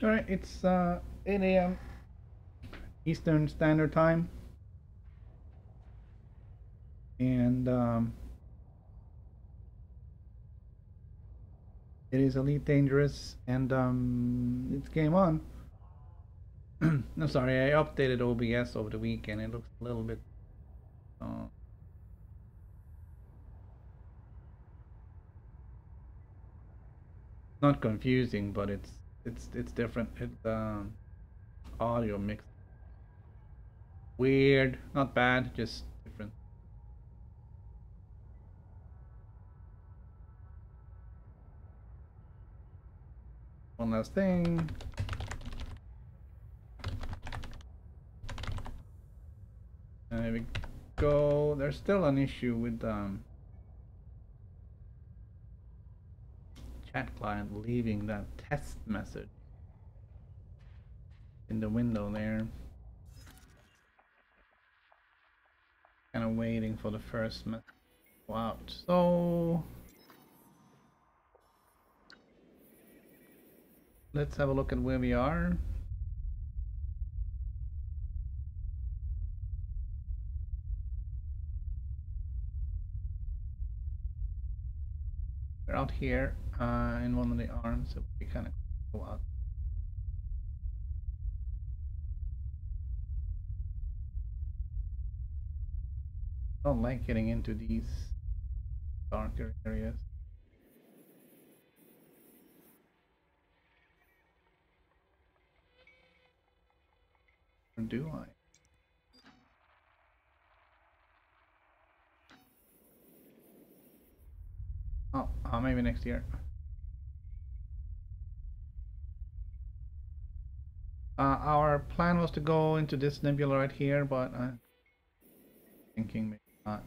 All right, it's 8 a.m. Eastern Standard Time, and it is Elite Dangerous, and it's game on. No, sorry, I updated OBS over the weekend. It looks a little bit not confusing, but it's different. It's audio mix. Weird, not bad, just different. One last thing. There we go. There's still an issue with chat client leaving that test message in the window there. Kind of waiting for the first message to go out. So let's have a look at where we are. We're out here in one of the arms, so we kind of go out. I don't like getting into these darker areas. Or do I? Oh, maybe next year. Our plan was to go into this nebula right here, but I'm thinking maybe not.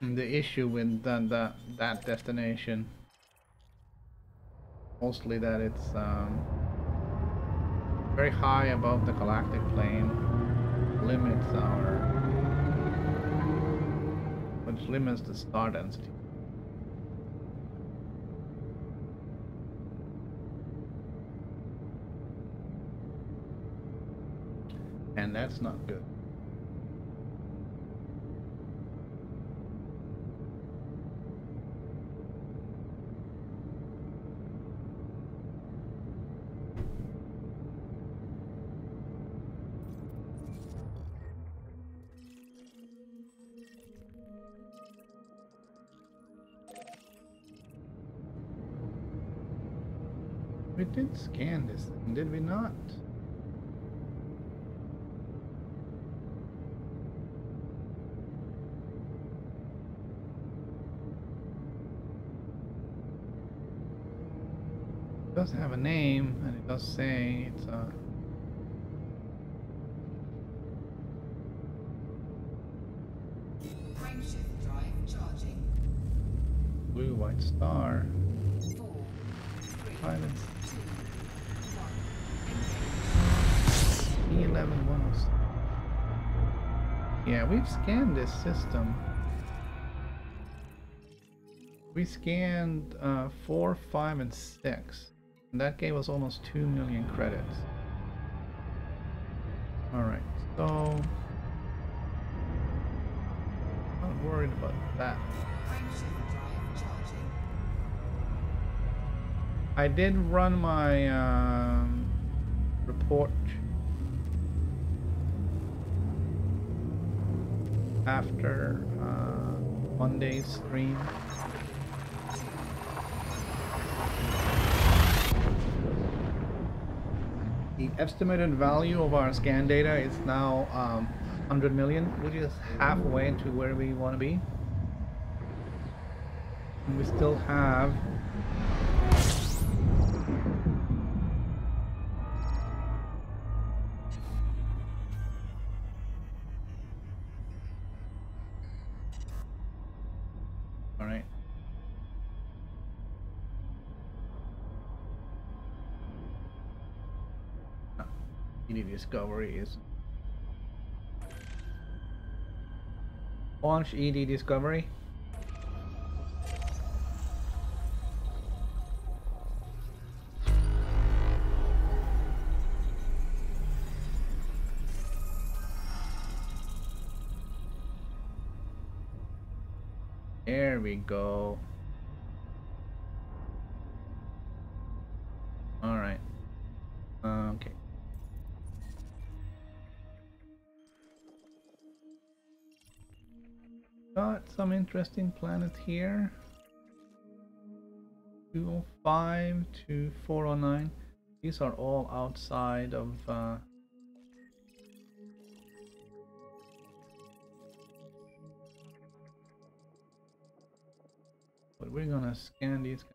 The issue with that destination mostly that it's very high above the galactic plane, limits our, which limits the star density. And that's not good. We did scan this thing, did we not? It does have a name, and it does say it's a frameshift drive charging. blue-white star. 4, 3, Pilot 2, 1. E11106. Yeah, we've scanned this system. We scanned 4, 5, and 6. And that gave us almost 2 million credits. Alright, so not worried about that. Frameshift drive charging. I did run my report after Monday's stream. The estimated value of our scan data is now 100 million, which is halfway to where we want to be. And we still have alright. Discovery is launch ED Discovery. There we go. All right. Okay. Got some interesting planets here. 205 to 409. These are all outside of but we're gonna scan these.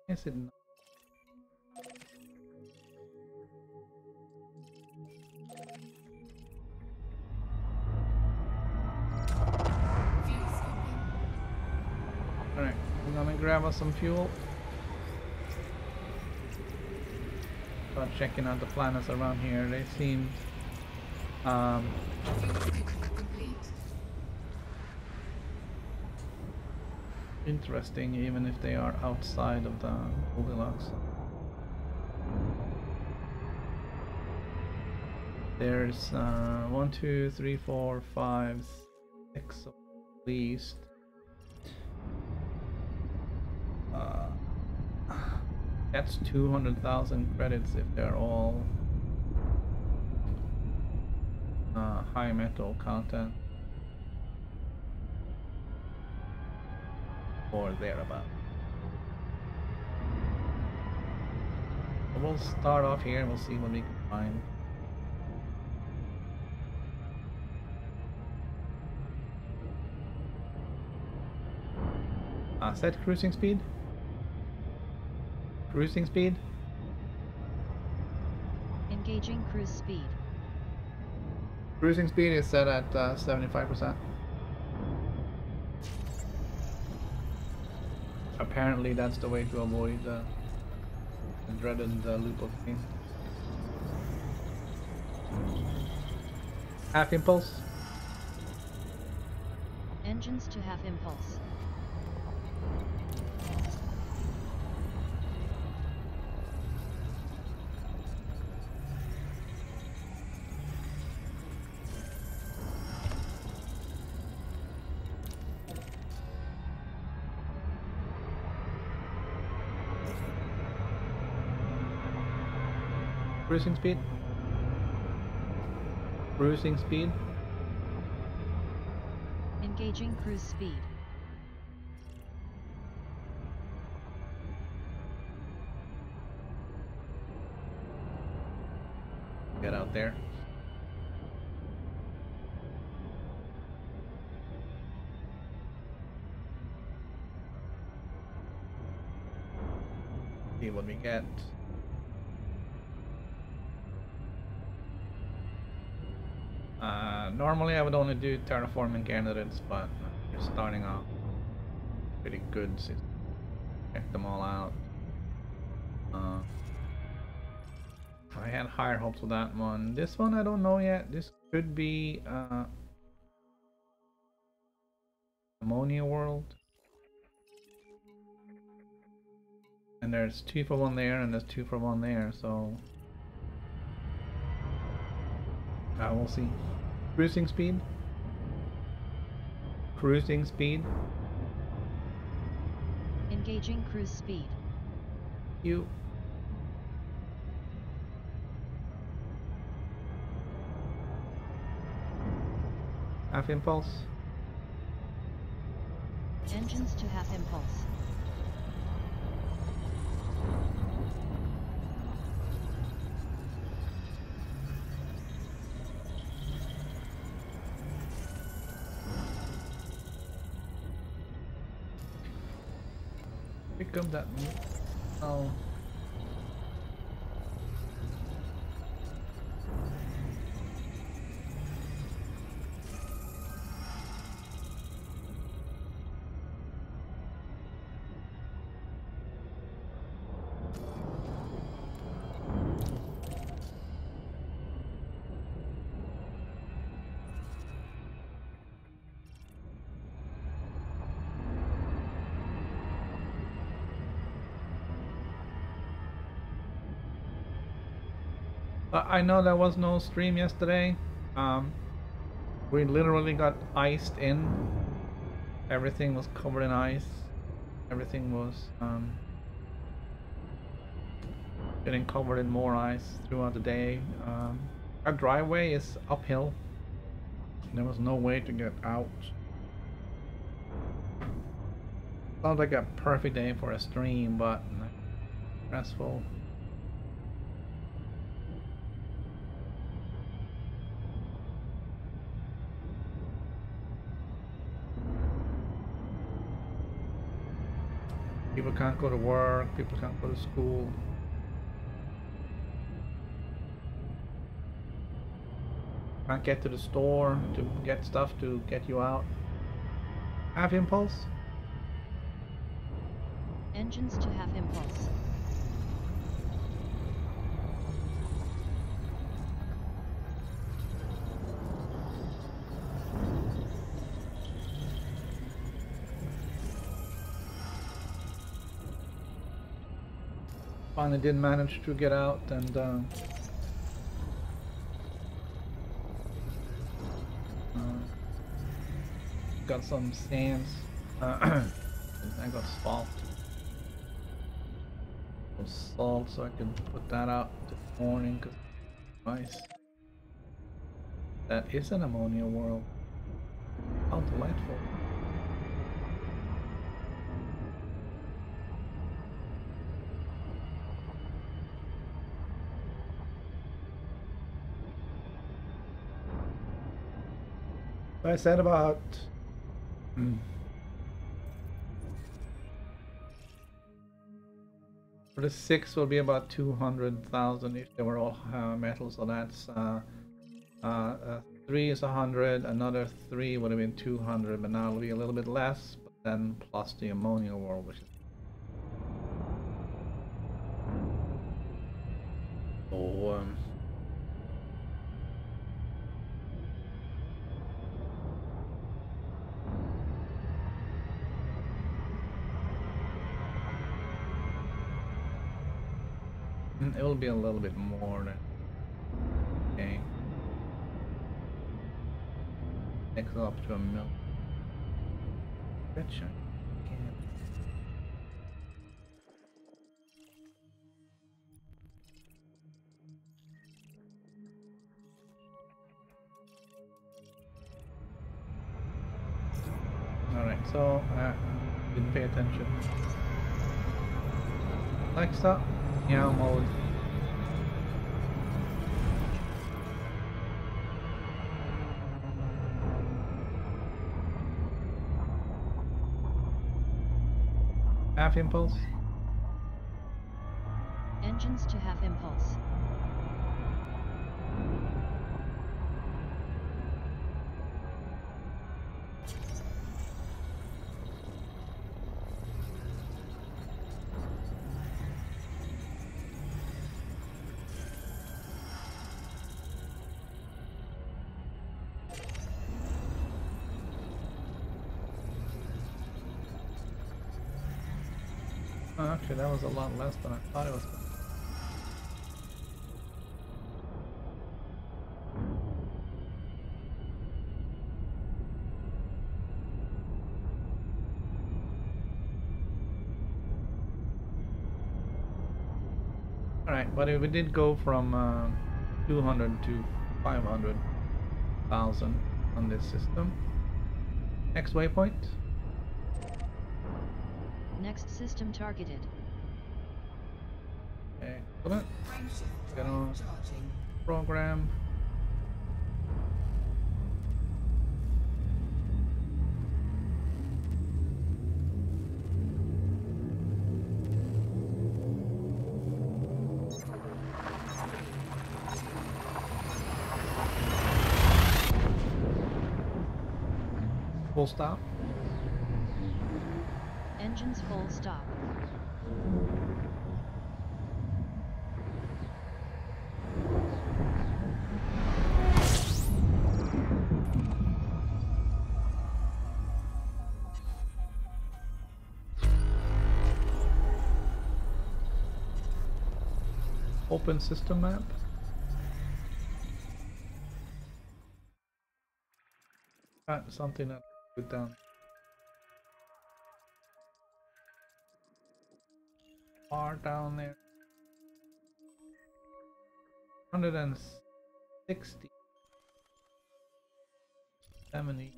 Is it not? Alright, I'm gonna grab us some fuel. Start checking out the planets around here. They seem interesting, even if they are outside of the Goldilocks. There's 1, 2, 3, 4, 5, 6 at least. That's 200,000 credits if they're all high metal content or thereabout. So we'll start off here and we'll see what we can find. Set cruising speed. Cruising speed. Engaging cruise speed. Cruising speed is set at 75%. Apparently that's the way to avoid the dreaded loop of pain. Half impulse. Engines to half impulse. Cruising speed. Cruising speed. Engaging cruise speed. Get out there. See what we get. Normally I would only do terraforming candidates, but you're starting off pretty good, so check them all out. I had higher hopes with that one. This one I don't know yet. This could be Ammonia World. And there's 2 for 1 there, and there's 2 for 1 there, so we'll see. Cruising speed. Cruising speed. Engaging cruise speed. You. Half impulse. Engines to half impulse. Pick up that. Oh. I know there was no stream yesterday. We literally got iced in. Everything was covered in ice. Everything was getting covered in more ice throughout the day. Our driveway is uphill. There was no way to get out. Sounds like a perfect day for a stream, but stressful. People can't go to work, people can't go to school. Can't get to the store to get stuff to get you out. Half impulse? Engines to half impulse. Finally did manage to get out and got some sands. I got salt. Some salt so I can put that out this morning because nice. That is an ammonia world. How delightful. I said about for the 6 will be about 200,000 if they were all metal, so that's 3 is 100, another 3 would have been 200, but now it'll be a little bit less, but then plus the ammonia world, which is So it will be a little bit more than okay. Takes it up to a mil. Betcha. Alright, so didn't pay attention. Alexa, meow mode. Half impulse. Engines to have impulse. Oh, actually, that was a lot less than I thought it was. Alright, but we did go from 200 to 500,000 on this system. Next waypoint. Next system targeted. Excellent. Frameshift Get drive on charging. program. Full stop. Engines full stop. Open system map. Got something that put down. Far down there. 160. 70.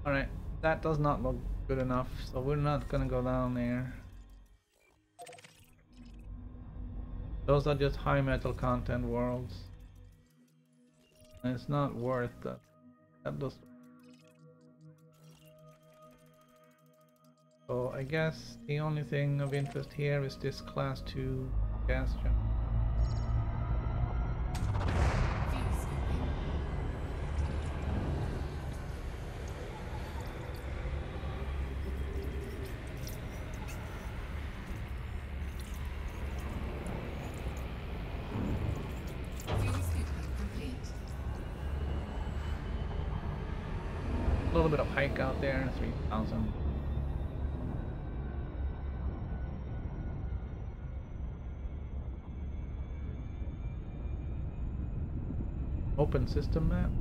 Alright, that does not look good enough, so we're not gonna go down there. Those are just high metal content worlds. And it's not worth that. That does. So I guess the only thing of interest here is this class 2 gas jump. Fuel scooping. Fuel scooping complete. A little bit of hike out there, 3,000. Open system map.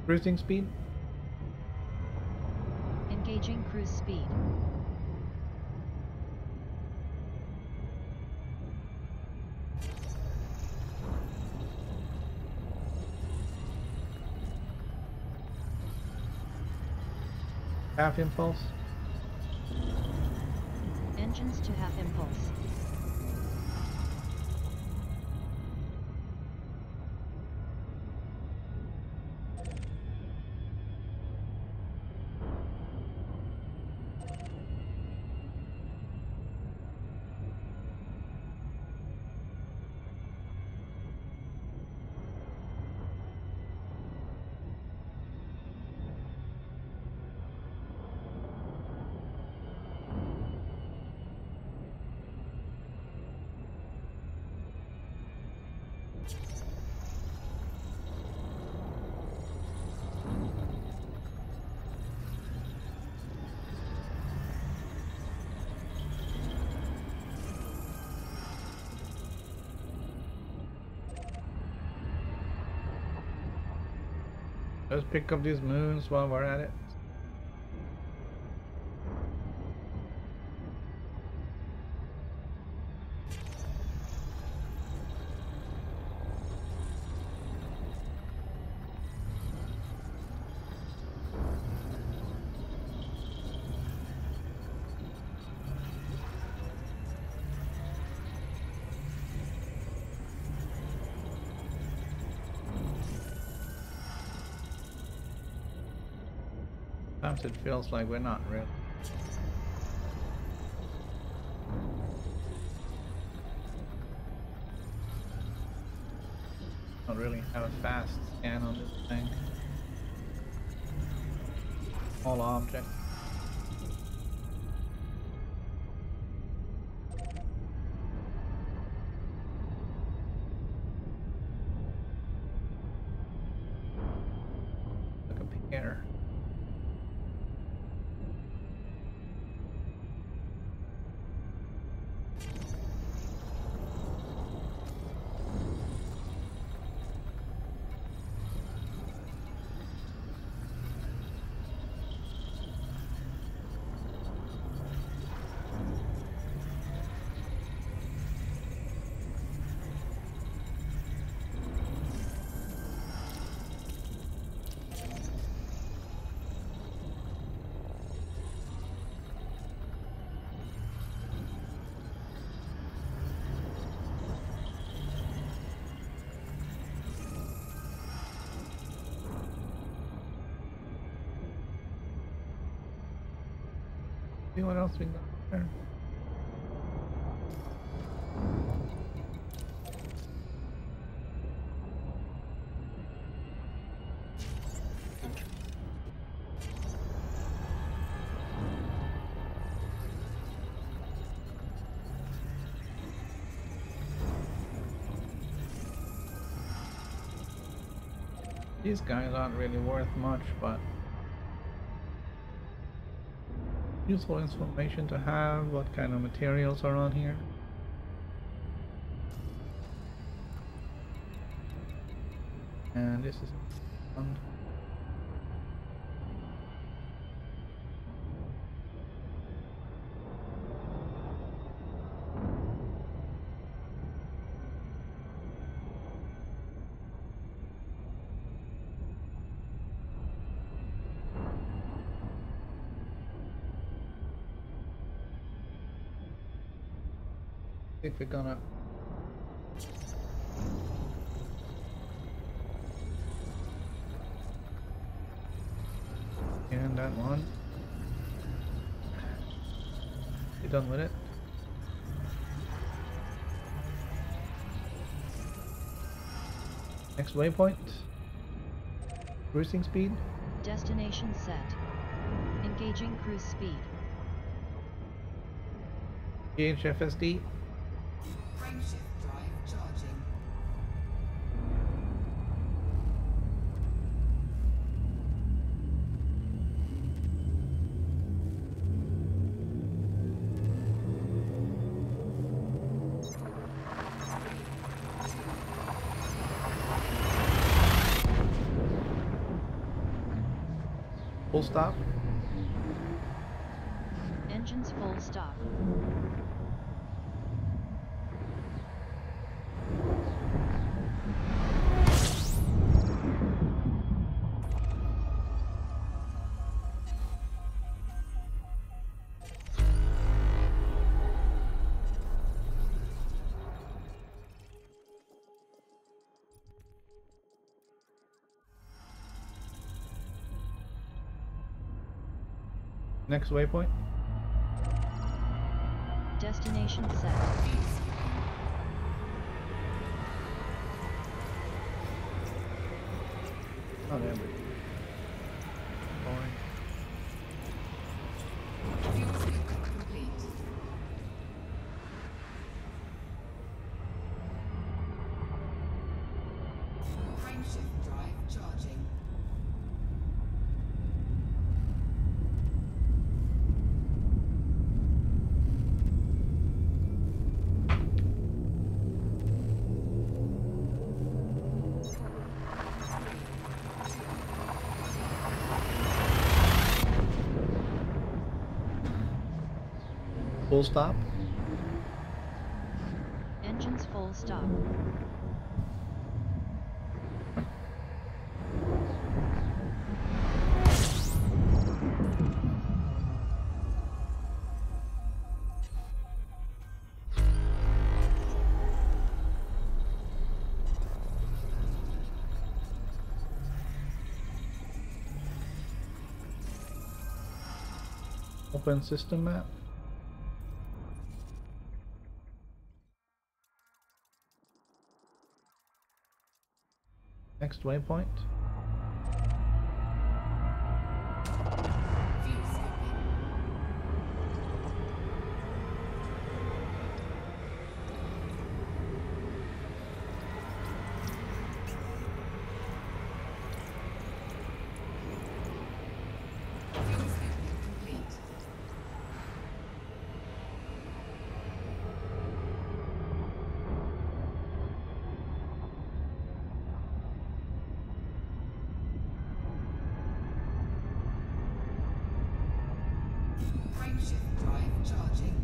Cruising speed. Engaging cruise speed. Half impulse. Engines to half impulse. Let's pick up these moons while we're at it. Sometimes it feels like we're not really. Don't really have a fast scan on this thing. All object. Look up here. See what else we got there. These guys aren't really worth much, but useful information to have. What kind of materials are on here? And this is fun. If we're gonna and that one, you done with it? Next waypoint, cruising speed. Destination set. Engaging cruise speed. PHFSD. Frameshift drive charging. Full stop. Engines full stop. Next waypoint. Destination set. Oh, there we go. Boring. Fuel switch complete. Frameshift drive charging. Full stop. Engines full stop. Open system map. Next waypoint. Fuel skipping. Fuel skipping complete. Frameshift drive charging.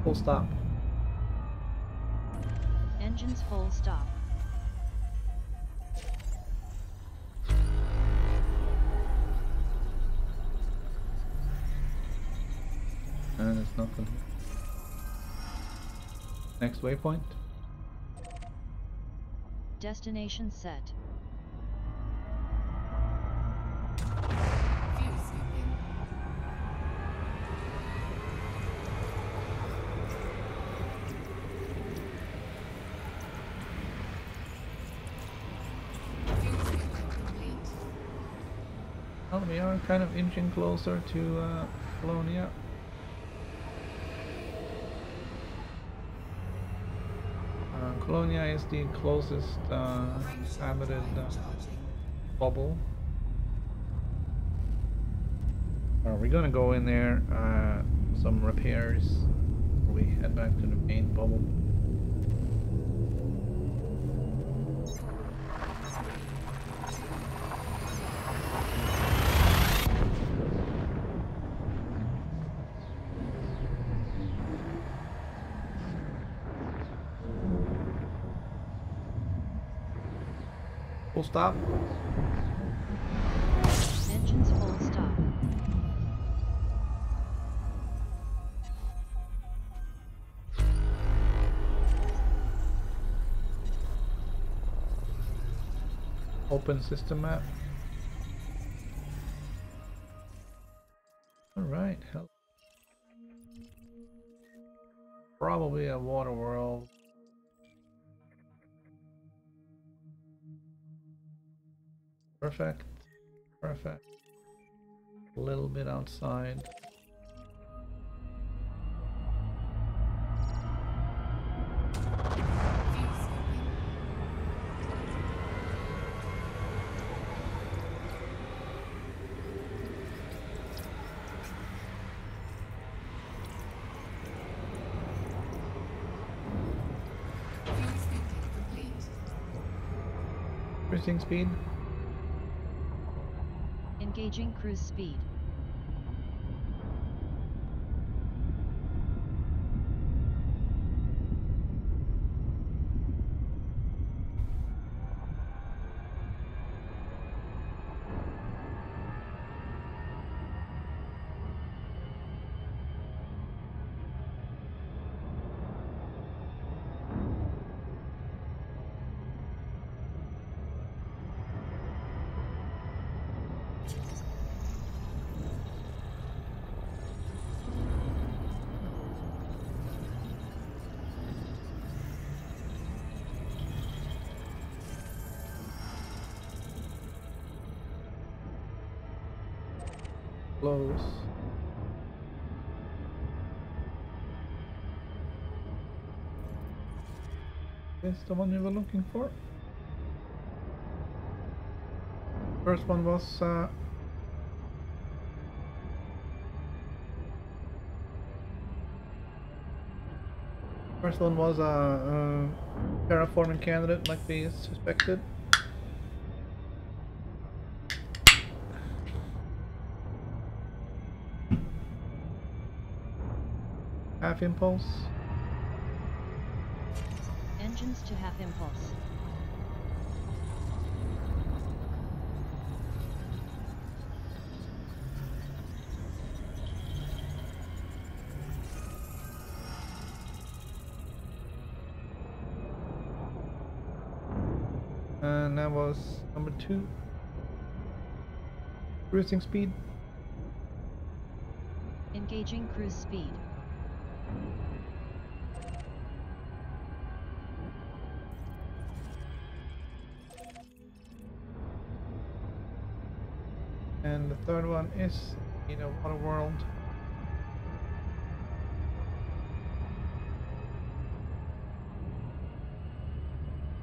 Full stop. Engines full stop. And there's nothing. Next waypoint. Destination set. Fuel skipping. Fuel skipping complete. Well, we are kind of inching closer to Colonia. Colonia is the closest inhabited Charging. bubble. We're gonna go in there, some repairs before we head back to the main bubble. Full stop. Engines full stop. Open system map. Alright, hell. Probably a water world. Perfect. Perfect. A little bit outside. Cruising speed. Engaging cruise speed. Close. This is the one we were looking for. First one was a terraforming candidate, like we suspected. Half impulse. Engines to half impulse. And that was number 2. Cruising speed. Engaging cruise speed. And the third one is in a water world.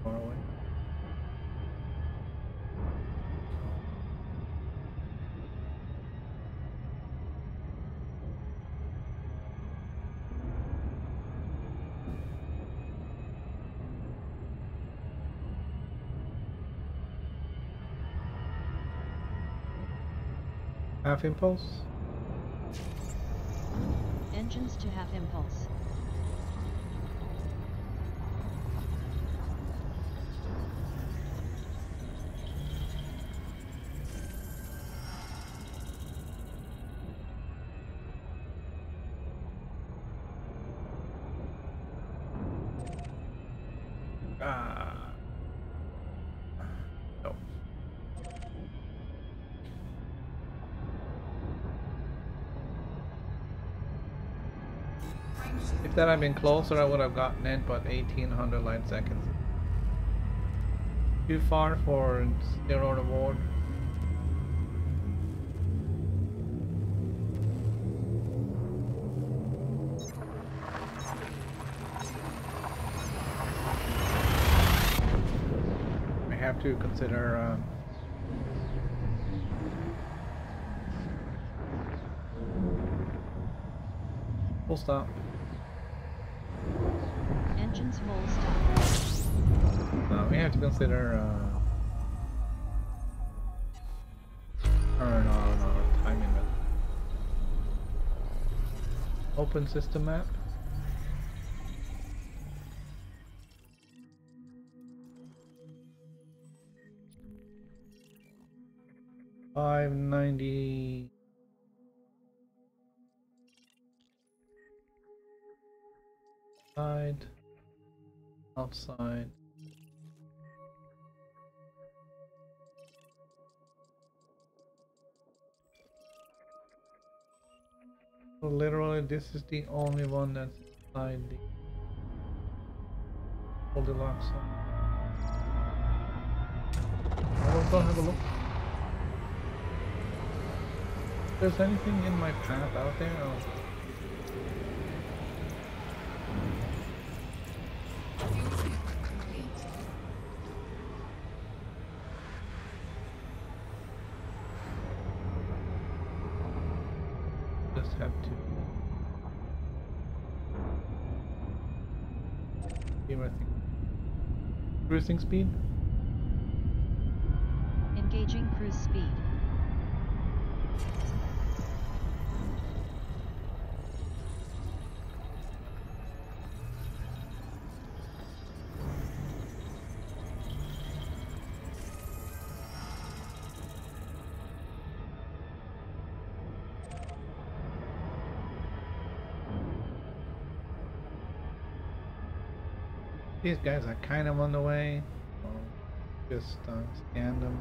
Far away. Half impulse. Engines to half impulse. No. If that had been closer, I would have gotten it, but 1800 light seconds. Too far for 0 reward. I have to consider full stop. Engines full stop. No, we have to consider no, timing method. Open system map. $590 outside. So literally this is the only one that's inside the Goldilocks. I'll go have a look. There's anything in my path out there? Oh. Fuel tank complete. Just have to see where things. Cruising speed? Engaging cruise speed. These guys are kind of on the way. Just scan them.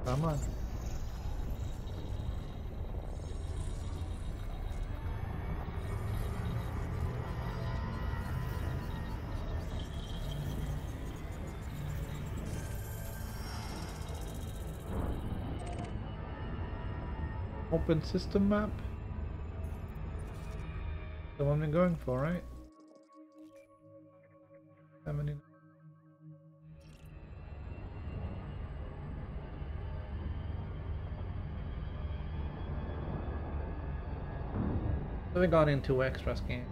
Come on. Open system map. The one we're going for, right? 70. So we got into extra scan.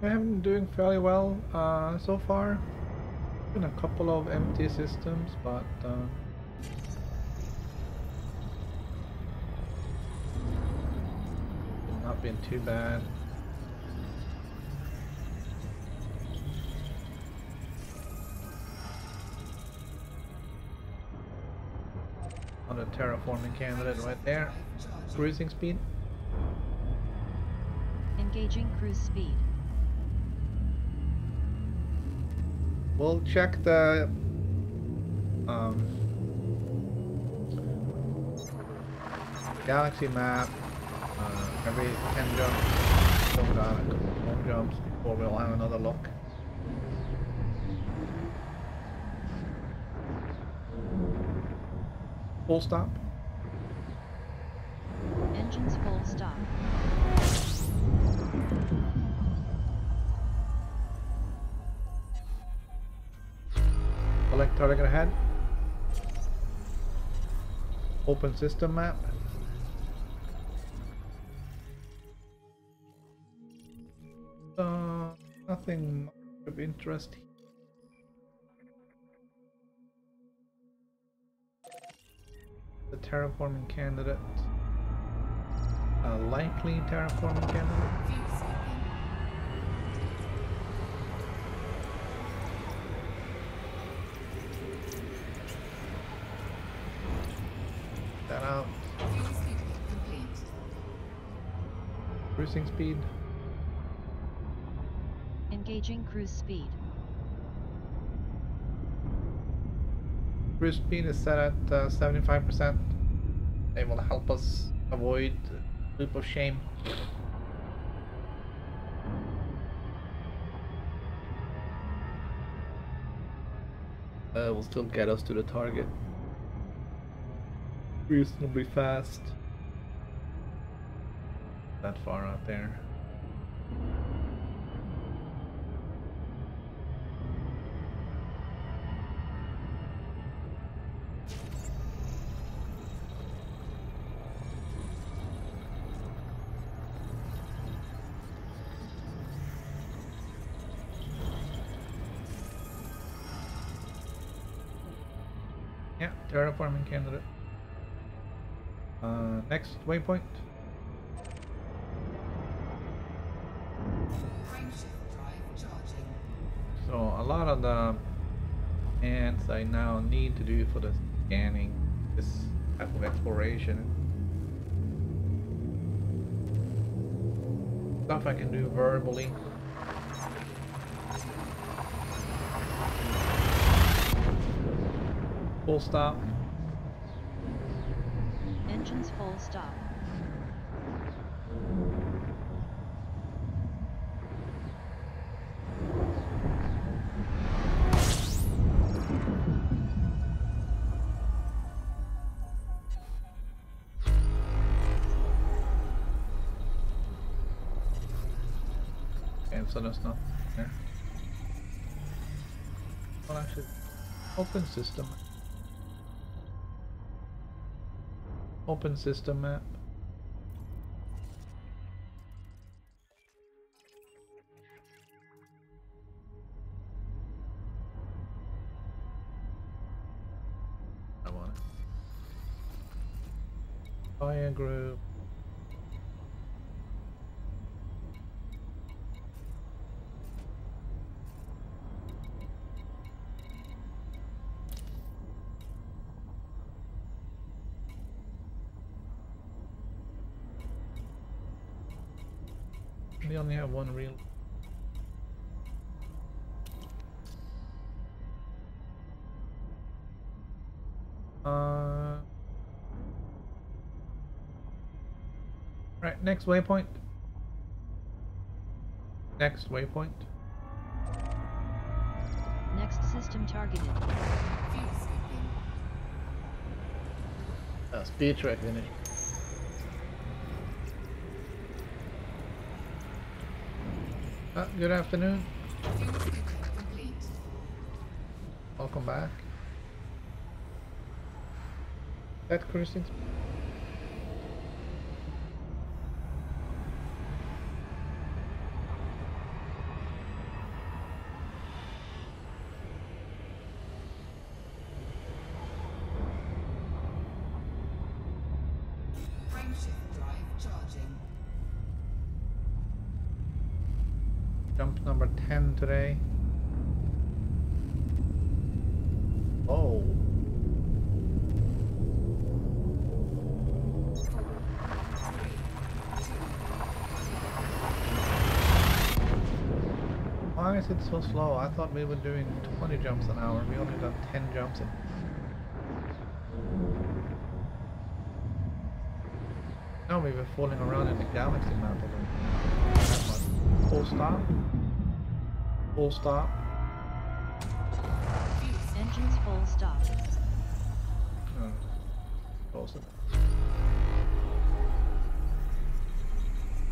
I'm doing fairly well so far. Been a couple of empty systems, but not been too bad. Another terraforming candidate right there. Cruising speed. Engaging cruise speed. We'll check the galaxy map every 10 jumps. So we got a couple more jumps before we'll have another look. Full stop. Engines full stop. Select target ahead. Open system map. Nothing much of interest here. The terraforming candidate. A likely terraforming candidate. Fuel sweeping. That out. Fuel sweeping complete. Cruising speed. Engaging cruise speed. Cruise speed is set at 75%. It will help us avoid loop of shame. Will still get us to the target reasonably fast. That far out there. Yeah, terraforming candidate. Next waypoint. Frameshift drive charging. So a lot of the ants I now need to do for the scanning, this type of exploration. Stuff I can do verbally. Full stop. Engines full stop. Okay, so that's not there. Well, actually, open system. Open system map. I want it. Fire group. We only have one real. Right, next waypoint. Next waypoint. Next system targeted. Fuel sweeping. Speech recognition. Good afternoon. Fuel sweeping complete. Welcome back. That cruising. Frameshift drive charging. Jump number 10 today. Oh. Why is it so slow? I thought we were doing 20 jumps an hour. We only got 10 jumps in. Now we were falling around in the galaxy map already. Full stop. Full stop. Engines full stop. Oh, close it.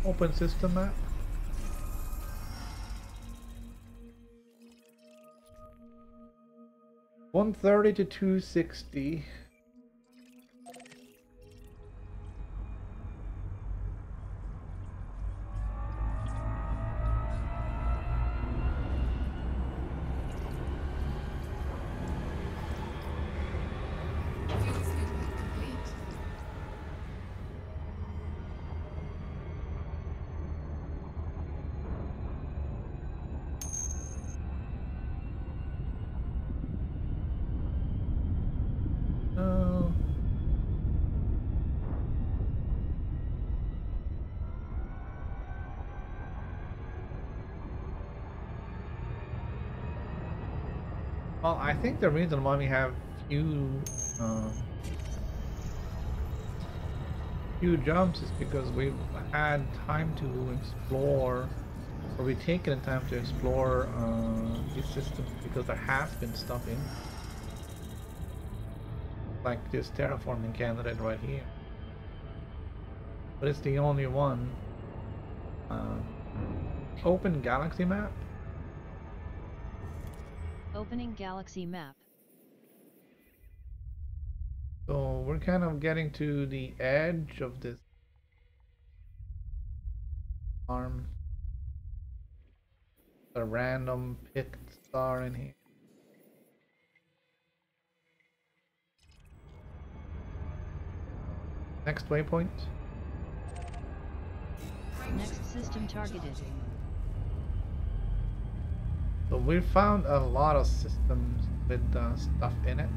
Open system map. $130 to $260. Fuel sweeping complete. Oh. Well, I think the reason why we have few jumps is because we've had time to explore, or we've taken the time to explore these systems because there has been stuff in, like this terraforming candidate right here. But it's the only one. Open galaxy map. Opening galaxy map. So we're kind of getting to the edge of this arm. A random picked star in here. Next waypoint. Next system targeted. So we found a lot of systems with stuff in it.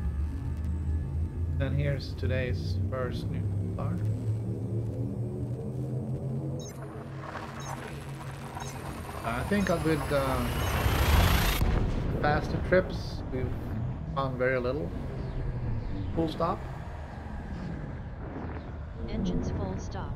And here's today's first new star. I think with faster trips we've found very little. Full stop. Engines full stop.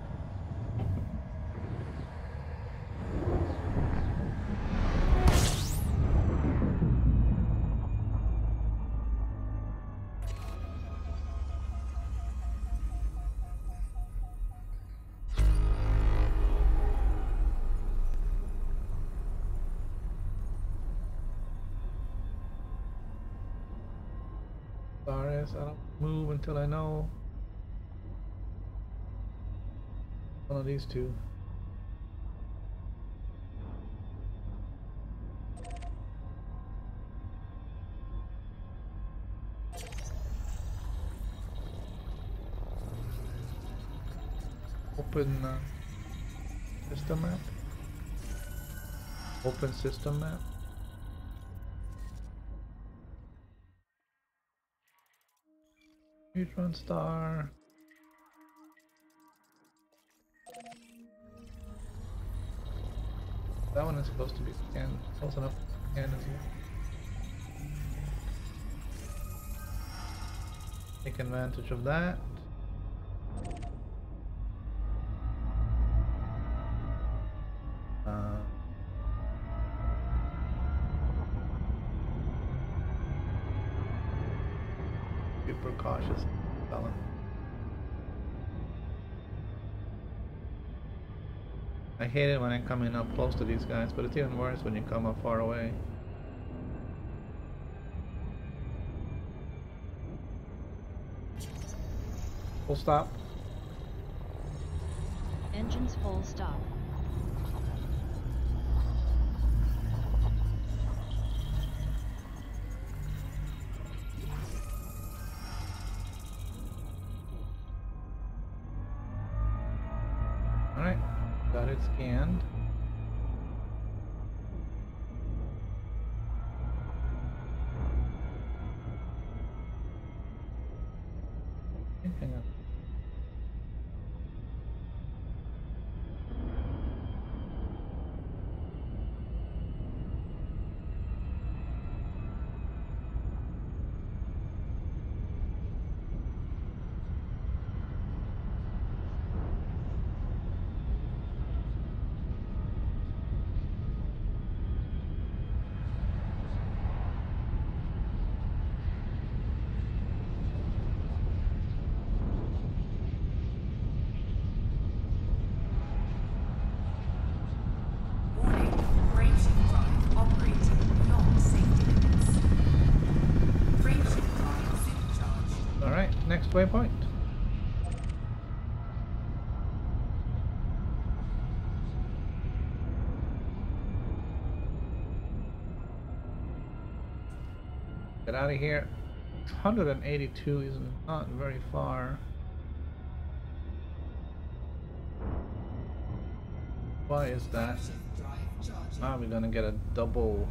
Sorry, I don't move until I know one of these two. Open system map. Open system map. Neutron star. That one is supposed to be scanned close enough to scan as well. Take advantage of that. Super cautious fella. I hate it when I come in up close to these guys, but it's even worse when you come up far away. Full stop. Engines full stop. Alright, got it scanned. Hang on. Warning, frameshift drive operating beyond safety limits. Frameshift drive supercharged. Alright, next waypoint. Get out of here. 182 is not very far. Why is that? Frameshift drive charging. Ah, we're gonna get a double.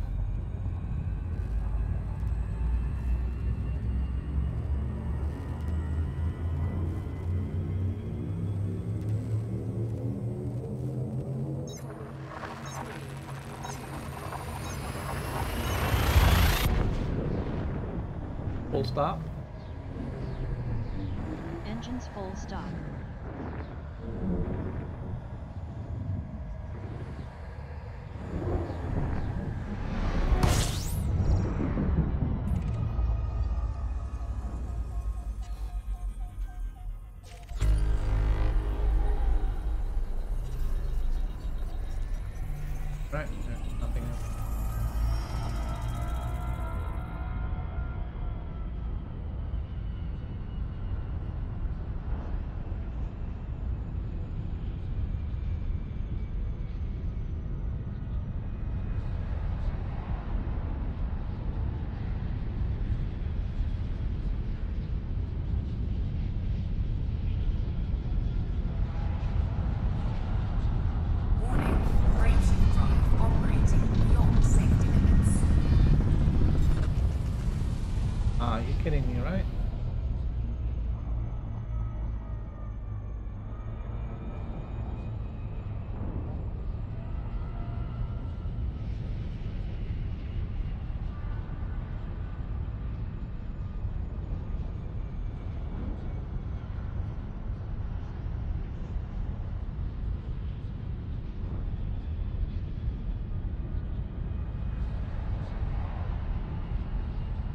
Full stop. Engines full stop. Right, there's nothing else. kidding me, right?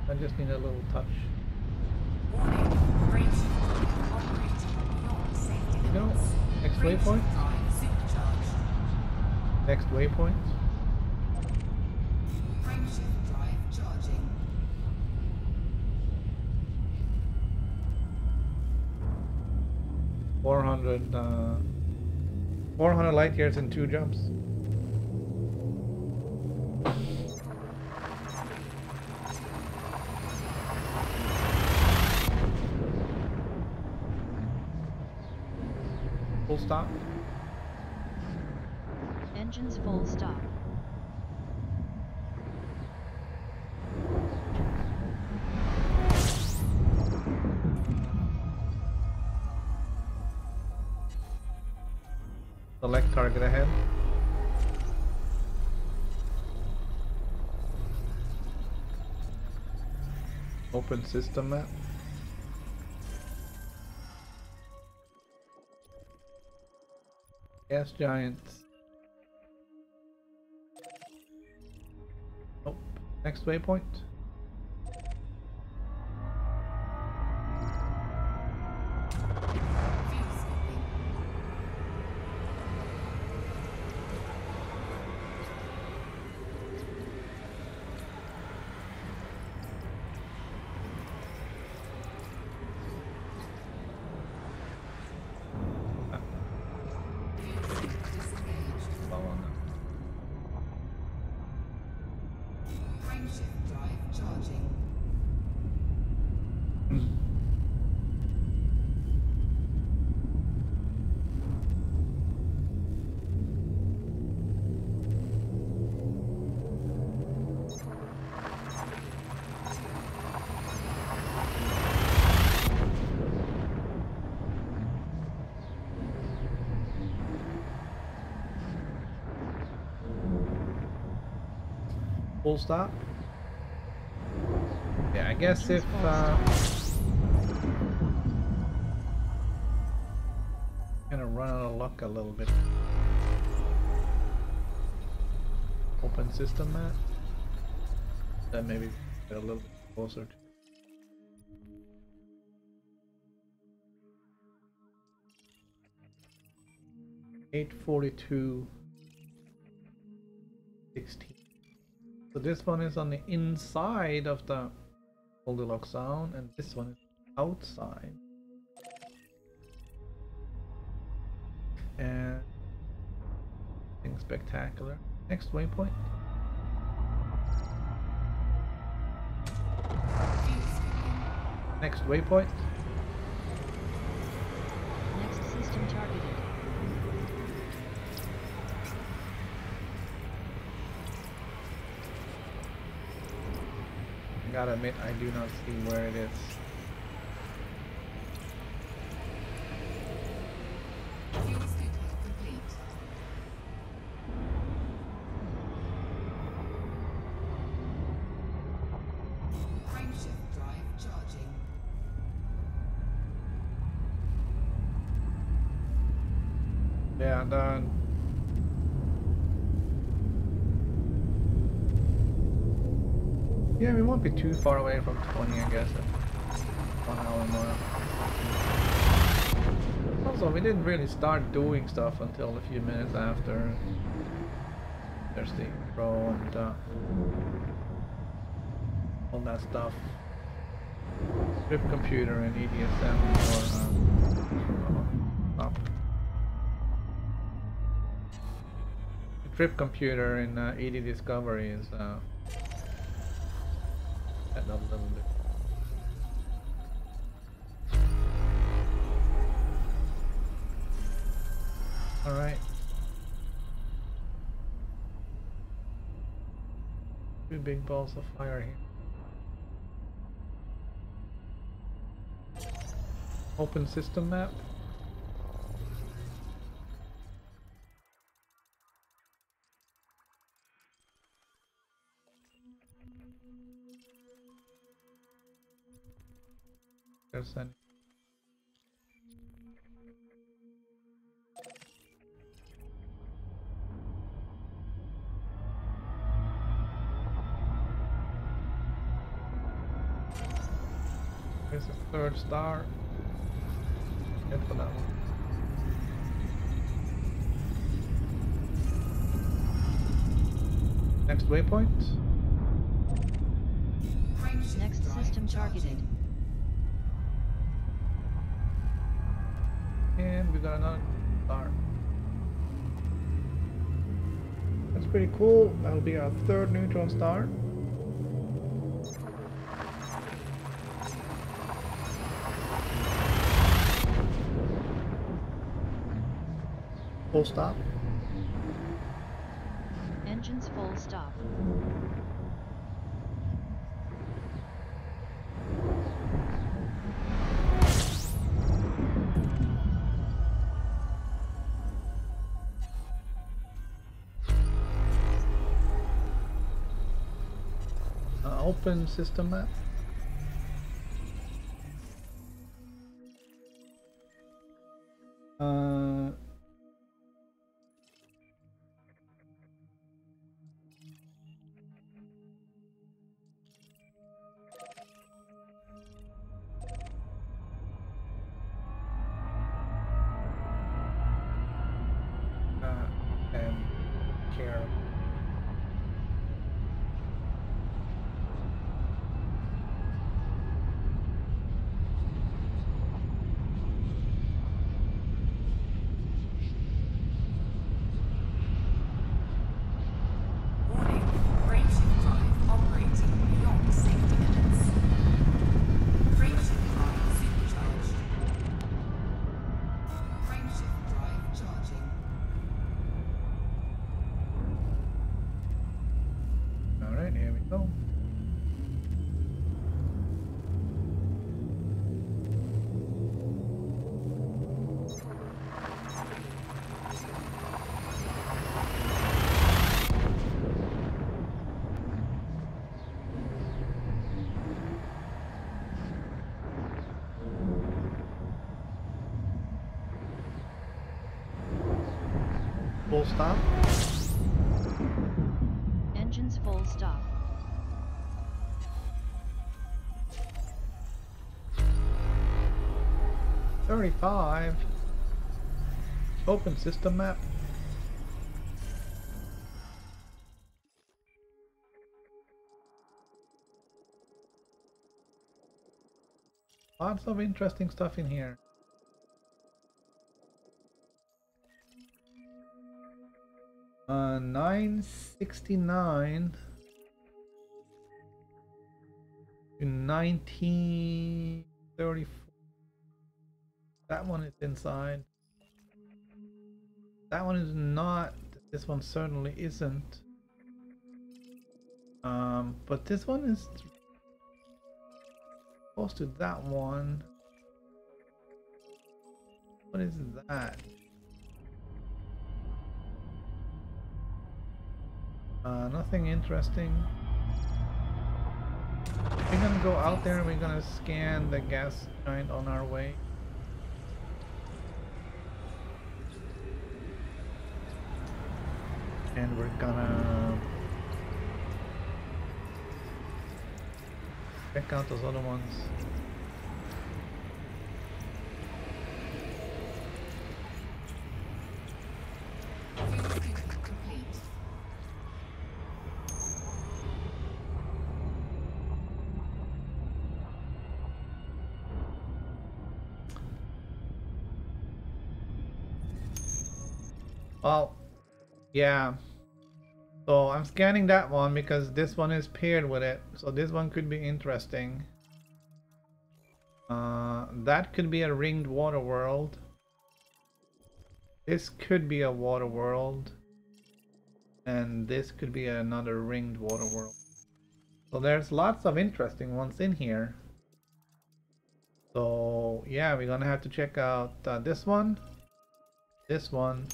I just need a little touch. Warning. Brain shift operating beyond safety You know, limits. next Brain shift waypoint? drive supercharged. Next waypoint? Brain shift drive charging. 400 light years in 2 jumps. Full stop. Engines full stop. Select target ahead. Open system map. Gas giants. Nope. Next waypoint. Fuel skipping. Well, on Brain shift drive charging. full stop. Yeah, I guess if gonna run out of luck a little bit. Open system map. Then maybe get a little bit closer to 842 16. So this one is on the inside of the Goldilocks zone, and this one is outside. And nothing spectacular. Next waypoint. Next waypoint. Next system targeted. I gotta admit, I do not see where it is. Fuel skipping complete. Brain shift drive charging. Yeah, done. Yeah, we won't be too far away from 20, I guess. 1 hour more. Also, we didn't really start doing stuff until a few minutes after. There's the Pro and all that stuff. Trip computer and EDSM or up. The trip computer in ED Discovery is that a little bit. All right. 2 big balls of fire here. Open system map. There's an there's a third star. Head for that one. Next waypoint. Next system targeted. And we got another star. That's pretty cool. That'll be our third neutron star. Full stop. Engines full stop. Open system map. And care. Warning, frameshift drive operating beyond safety limits. Frameshift drive supercharged. Frameshift drive charging. Alright, here we go. Full stop. Engines full stop. $35. Open system map. Lots of interesting stuff in here. $969 to 1934. That one is inside. That one is not. This one certainly isn't. But this one is close to that one. What is that? Nothing interesting. We're gonna go out there and we're gonna scan the gas giant on our way. And we're gonna check out those other ones. Complete. Well, yeah. So I'm scanning that one because this one is paired with it. So this one could be interesting. That could be a ringed water world. This could be a water world. And this could be another ringed water world. So there's lots of interesting ones in here. So So yeah, we're gonna have to check out this one, this one,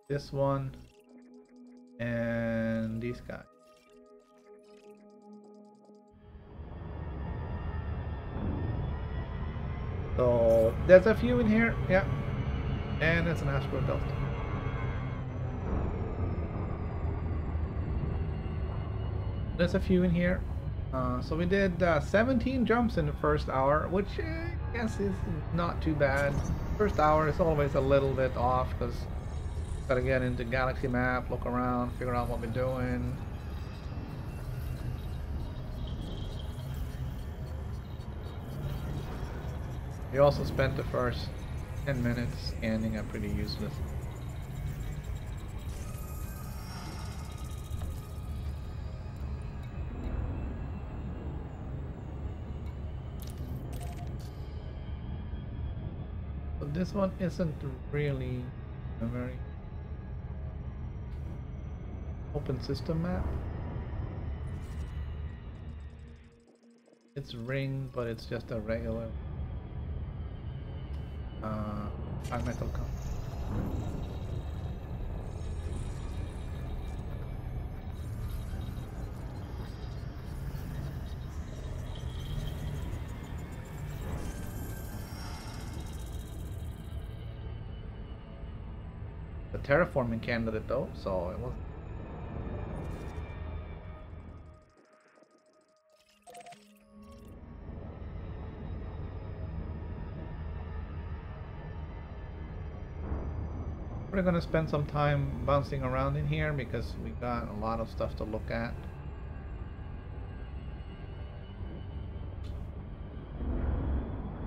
this one, and these guys. So there's a few in here, yeah, and it's an asteroid belt. There's a few in here. So we did 17 jumps in the first hour, which I guess is not too bad. First hour is always a little bit off because gotta get into galaxy map, look around, figure out what we're doing. We also spent the first 10 minutes scanning a pretty useless. But this one isn't really a very open system map. It's ringed, but it's just a regular high metal comp. The terraforming candidate though, so it was. We're gonna spend some time bouncing around in here because we got a lot of stuff to look at.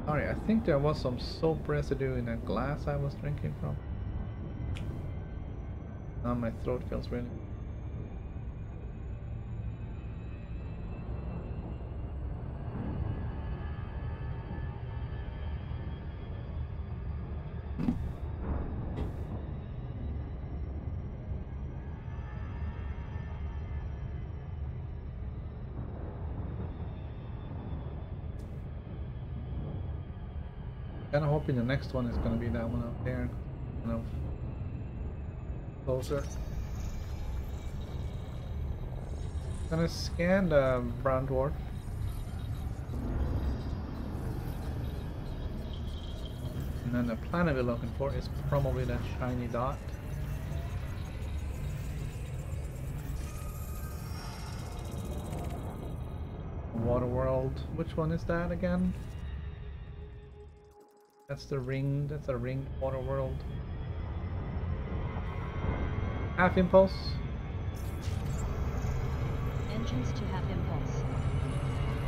Sorry, I think there was some soap residue in that glass I was drinking from. Now my throat feels really... Kinda hoping the next one is gonna be that one out there. Kind of closer. Gonna scan the brown dwarf. And then the planet we're looking for is probably that shiny dot. Water world. Which one is that again? That's the ring. That's a ringed water world. Half impulse. Engines to half impulse.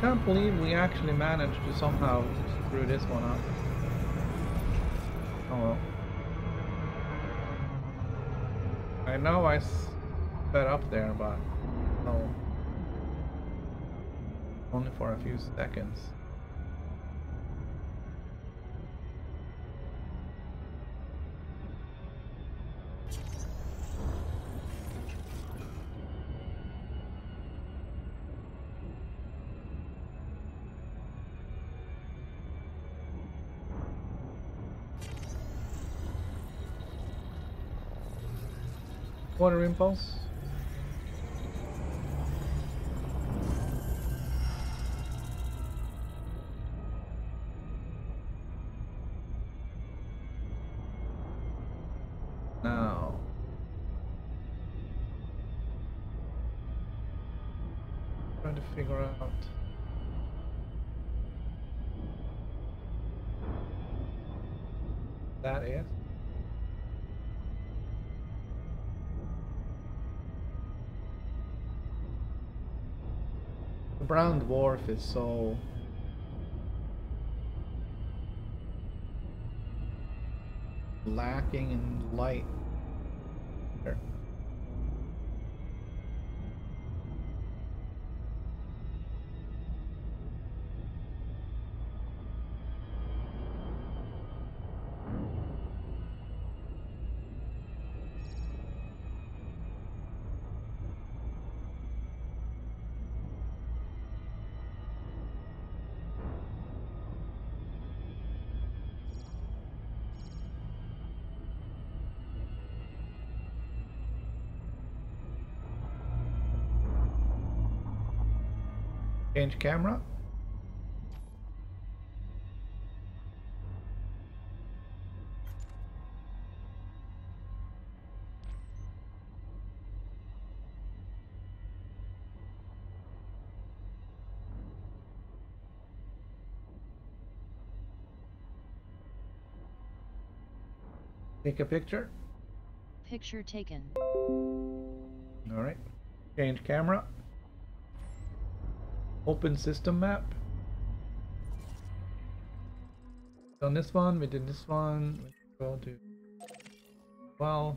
Can't believe we actually managed to somehow screw this one up. Oh well. I know I sped up there, but no. Only for a few seconds. Water impulse. Now. Trying to figure out. That is. The brown dwarf is so lacking in light. There. Change camera. Take a picture. Picture taken. Alright. Change camera. Open system map. Done this one, we did this one. We go to 12.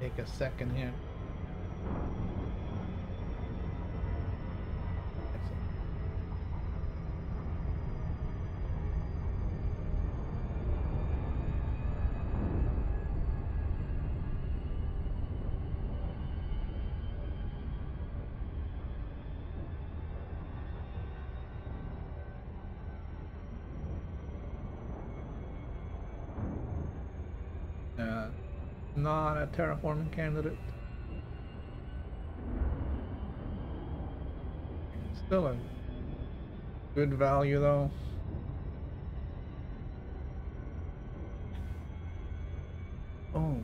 Take a second here. Not a terraforming candidate. Still a good value though. Oh.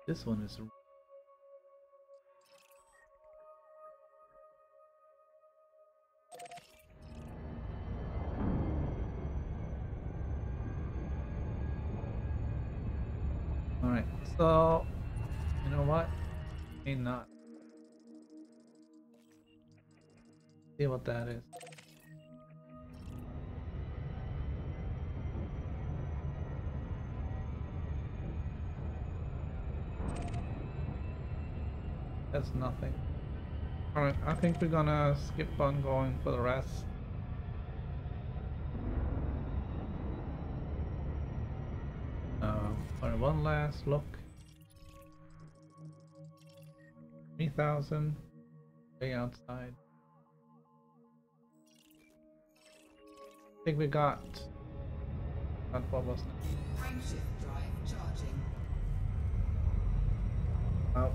This one is alright, so you know what? May not. See what that is. That's nothing. Alright, I think we're gonna skip on going for the rest. Alright, one last look. 3,000 way outside. I think we got what was Frameshift drive charging. out.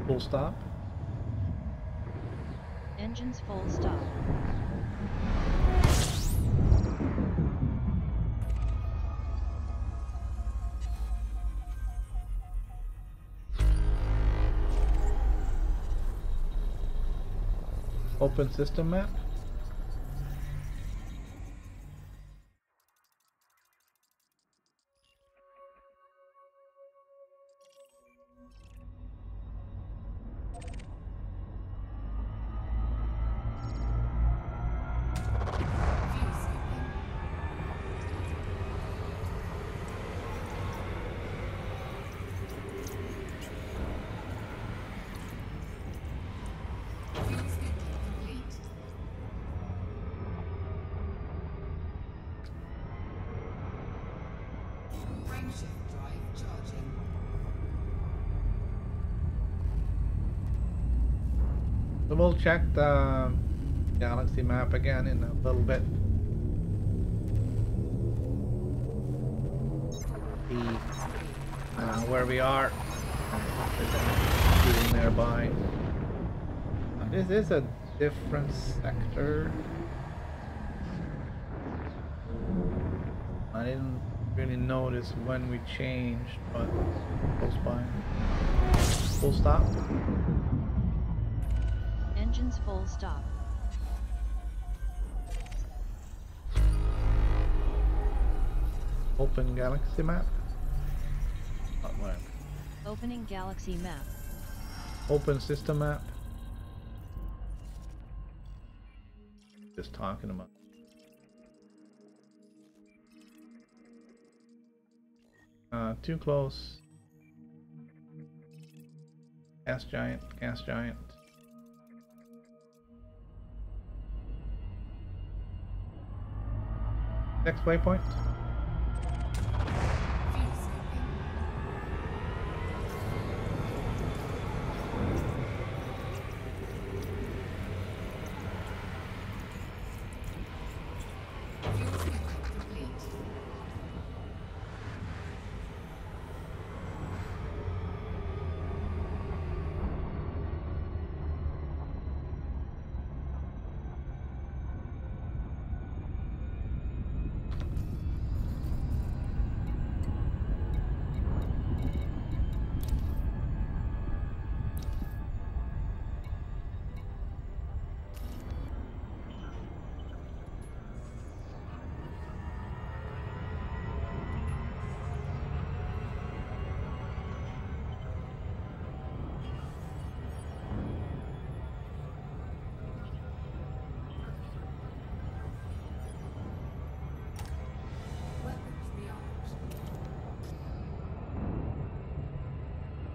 Full stop. Engines full stop. Open system map. View skipping. View skipping complete. Frameshift drive charging. So we'll check the galaxy map again in a little bit. See where we are. There's a shooting nearby. This is a different sector. I didn't really notice when we changed, but close by. Full stop. Engines full stop. Open galaxy map. Not where. Opening galaxy map. Open system map. just talking about. Too close. Gas giant, gas giant. Next waypoint.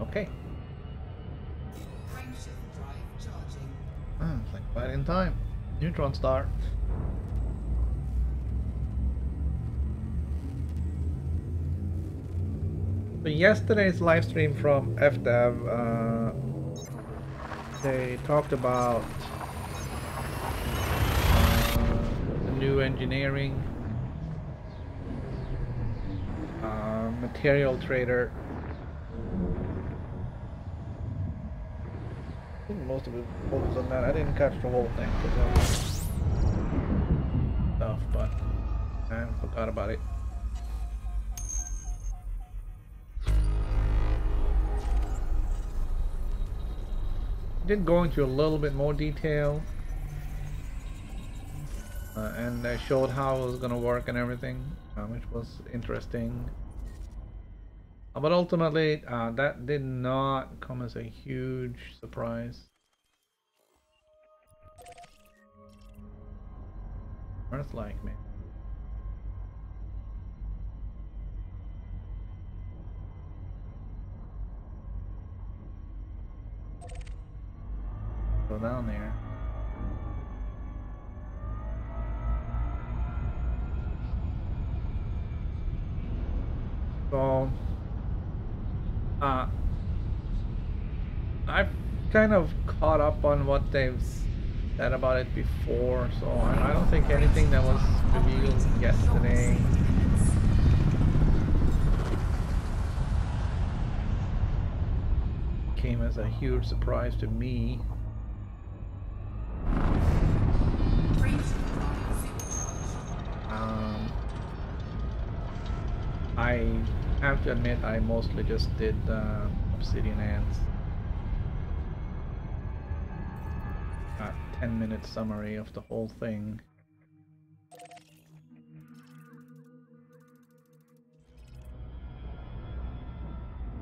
Okay. It's like right in time. Neutron star. So yesterday's live stream from FDev, they talked about the new engineering, material trader. I think most of it focused on that. I didn't catch the whole thing because I was stuff, but I forgot about it. Did go into a little bit more detail, and they showed how it was going to work and everything, which was interesting. But ultimately, that did not come as a huge surprise. Earth-like, man. Go down there. So I've kind of caught up on what they've said about it before, so I don't think anything that was revealed yesterday came as a huge surprise to me. I have to admit I mostly just did obsidian ants. 10-minute summary of the whole thing.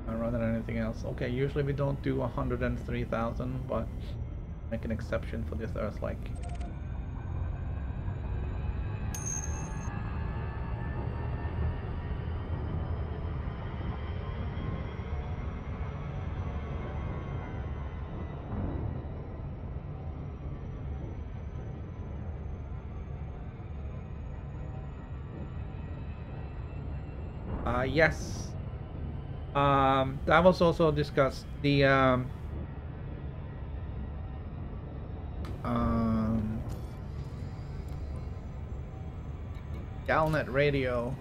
Rather than anything else. Okay, usually we don't do 103,000, but make an exception for this Earth-like. Yes. That was also discussed. The Galnet radio.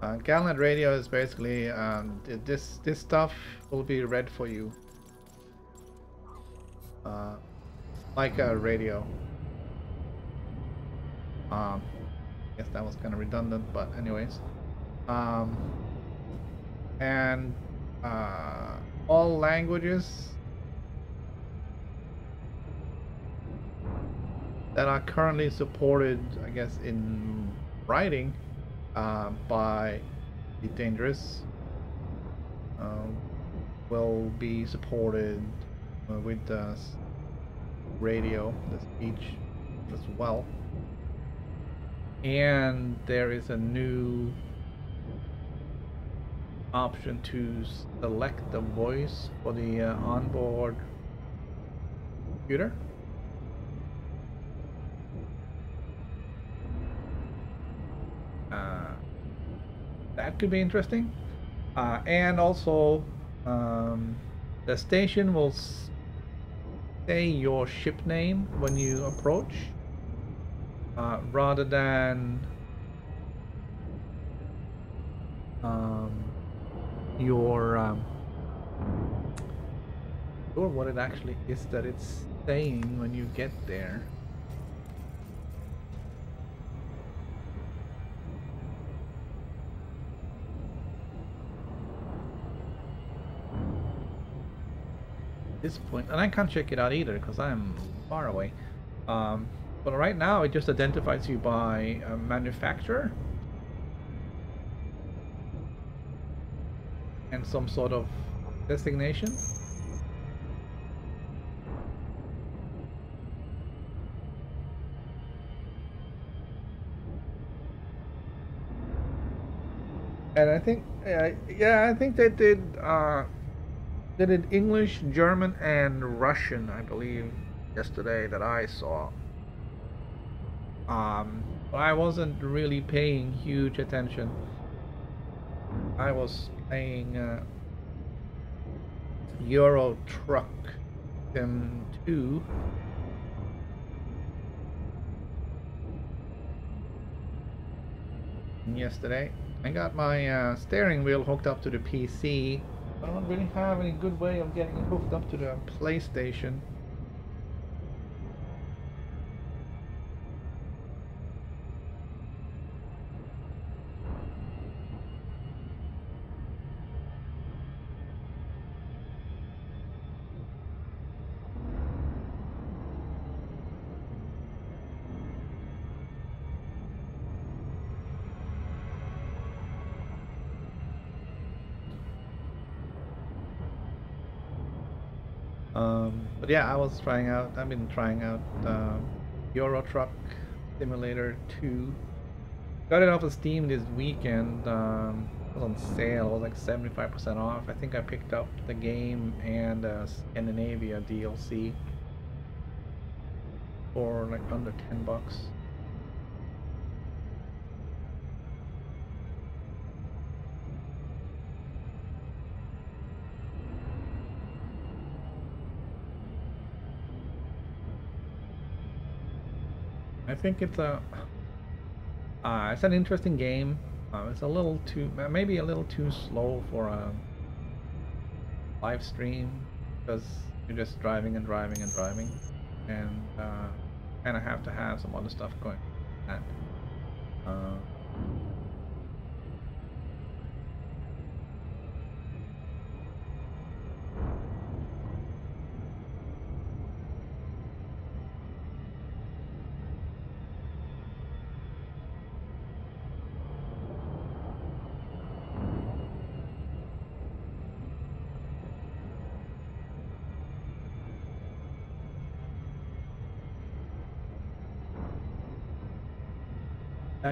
Galnet radio is basically this stuff will be read for you. Like a radio. I guess that was kind of redundant, but anyways. And all languages that are currently supported, I guess, in writing by be dangerous. Will be supported with the radio, the speech as well. And there is a new option to select the voice for the onboard computer. That could be interesting. And also, the station will say your ship name when you approach, rather than your or what it actually is that it's saying when you get there. This point, and I can't check it out either because I'm far away. But right now it just identifies you by a manufacturer and some sort of designation. And I think, yeah, I think they did English, German, and Russian, I believe, yesterday that I saw. But I wasn't really paying huge attention. I was playing Euro Truck Sim 2. Yesterday. I got my steering wheel hooked up to the PC. I don't really have any good way of getting it hooked up to the PlayStation. But yeah, I've been trying out Euro Truck Simulator 2. Got it off of Steam this weekend. It was on sale, it was like 75% off. I think I picked up the game and Scandinavia DLC for like under $10. I think it's an interesting game. It's a little too, maybe a little too slow for a live stream because you're just driving and driving and driving, and kind of have to have some other stuff going on.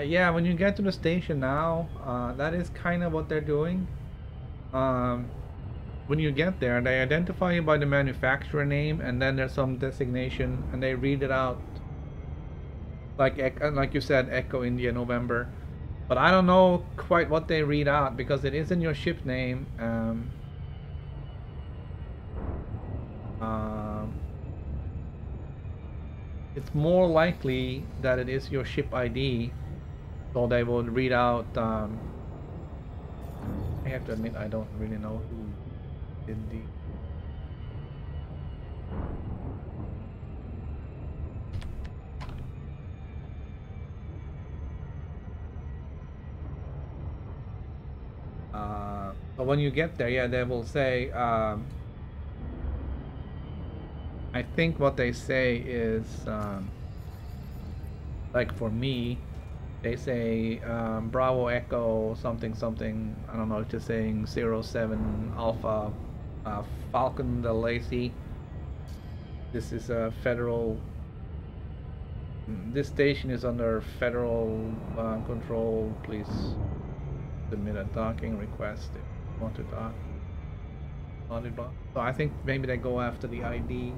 Yeah, when you get to the station now, that is kind of what they're doing. When you get there, they identify you by the manufacturer name, and then there's some designation, and they read it out. Like you said, Echo India November. But I don't know quite what they read out because it isn't your ship name. It's more likely that it is your ship ID. So they will read out, I have to admit I don't really know who did the... But when you get there, yeah, they will say, I think what they say is, like for me, They say Bravo Echo something something. I don't know. Just saying 07 Alpha Falcon the Lacy. This is a federal. This station is under federal control. Please submit a docking request if you want to dock. So I think maybe they go after the ID,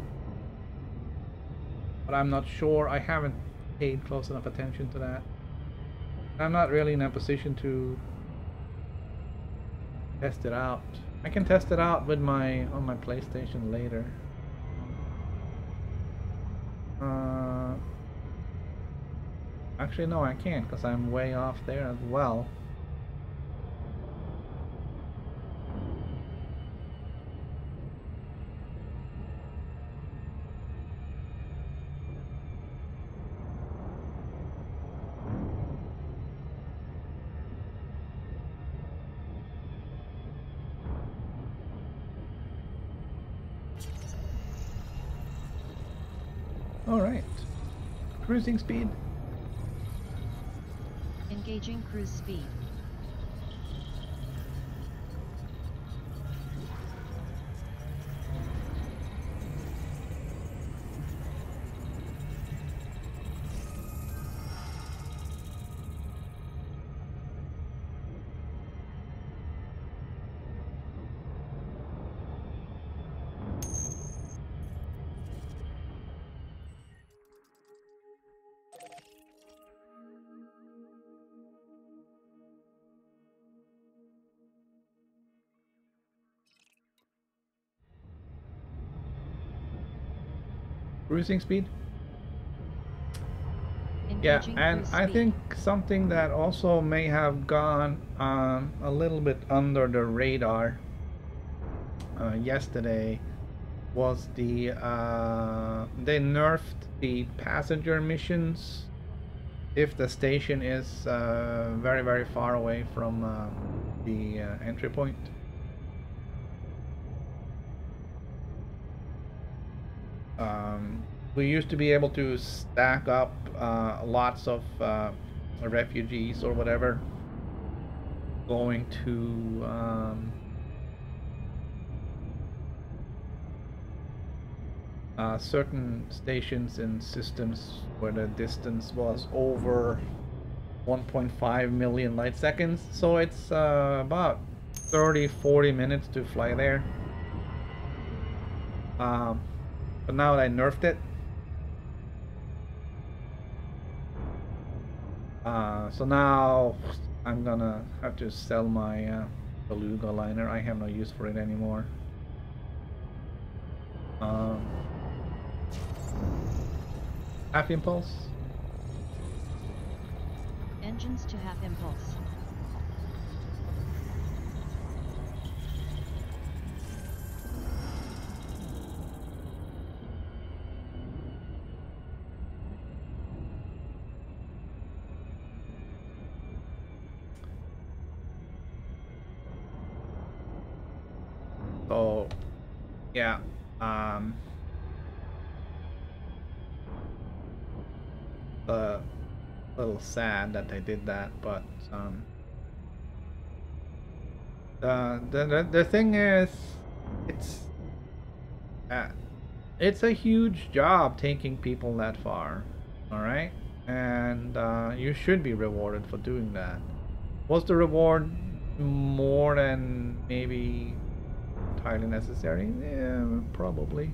but I'm not sure. I haven't paid close enough attention to that. I'm not really in a position to test it out. I can test it out with on my PlayStation later. Actually, no, I can't because I'm way off there as well. All right, cruising speed. Engaging cruise speed. Cruising speed. Yeah, Engaging and cruise I speed. think something that also may have gone a little bit under the radar yesterday was they nerfed the passenger missions if the station is very very far away from the entry point. We used to be able to stack up lots of refugees or whatever going to certain stations and systems where the distance was over 1.5 million light seconds. So it's about 30-40 minutes to fly there. But now I nerfed it. So now I'm gonna have to sell my Beluga liner. I have no use for it anymore. Half impulse. Engines to half impulse. So yeah, a little sad that they did that, but the thing is, it's uh, it's a huge job taking people that far, all right, and you should be rewarded for doing that. Was the reward more than maybe entirely necessary? Yeah, probably.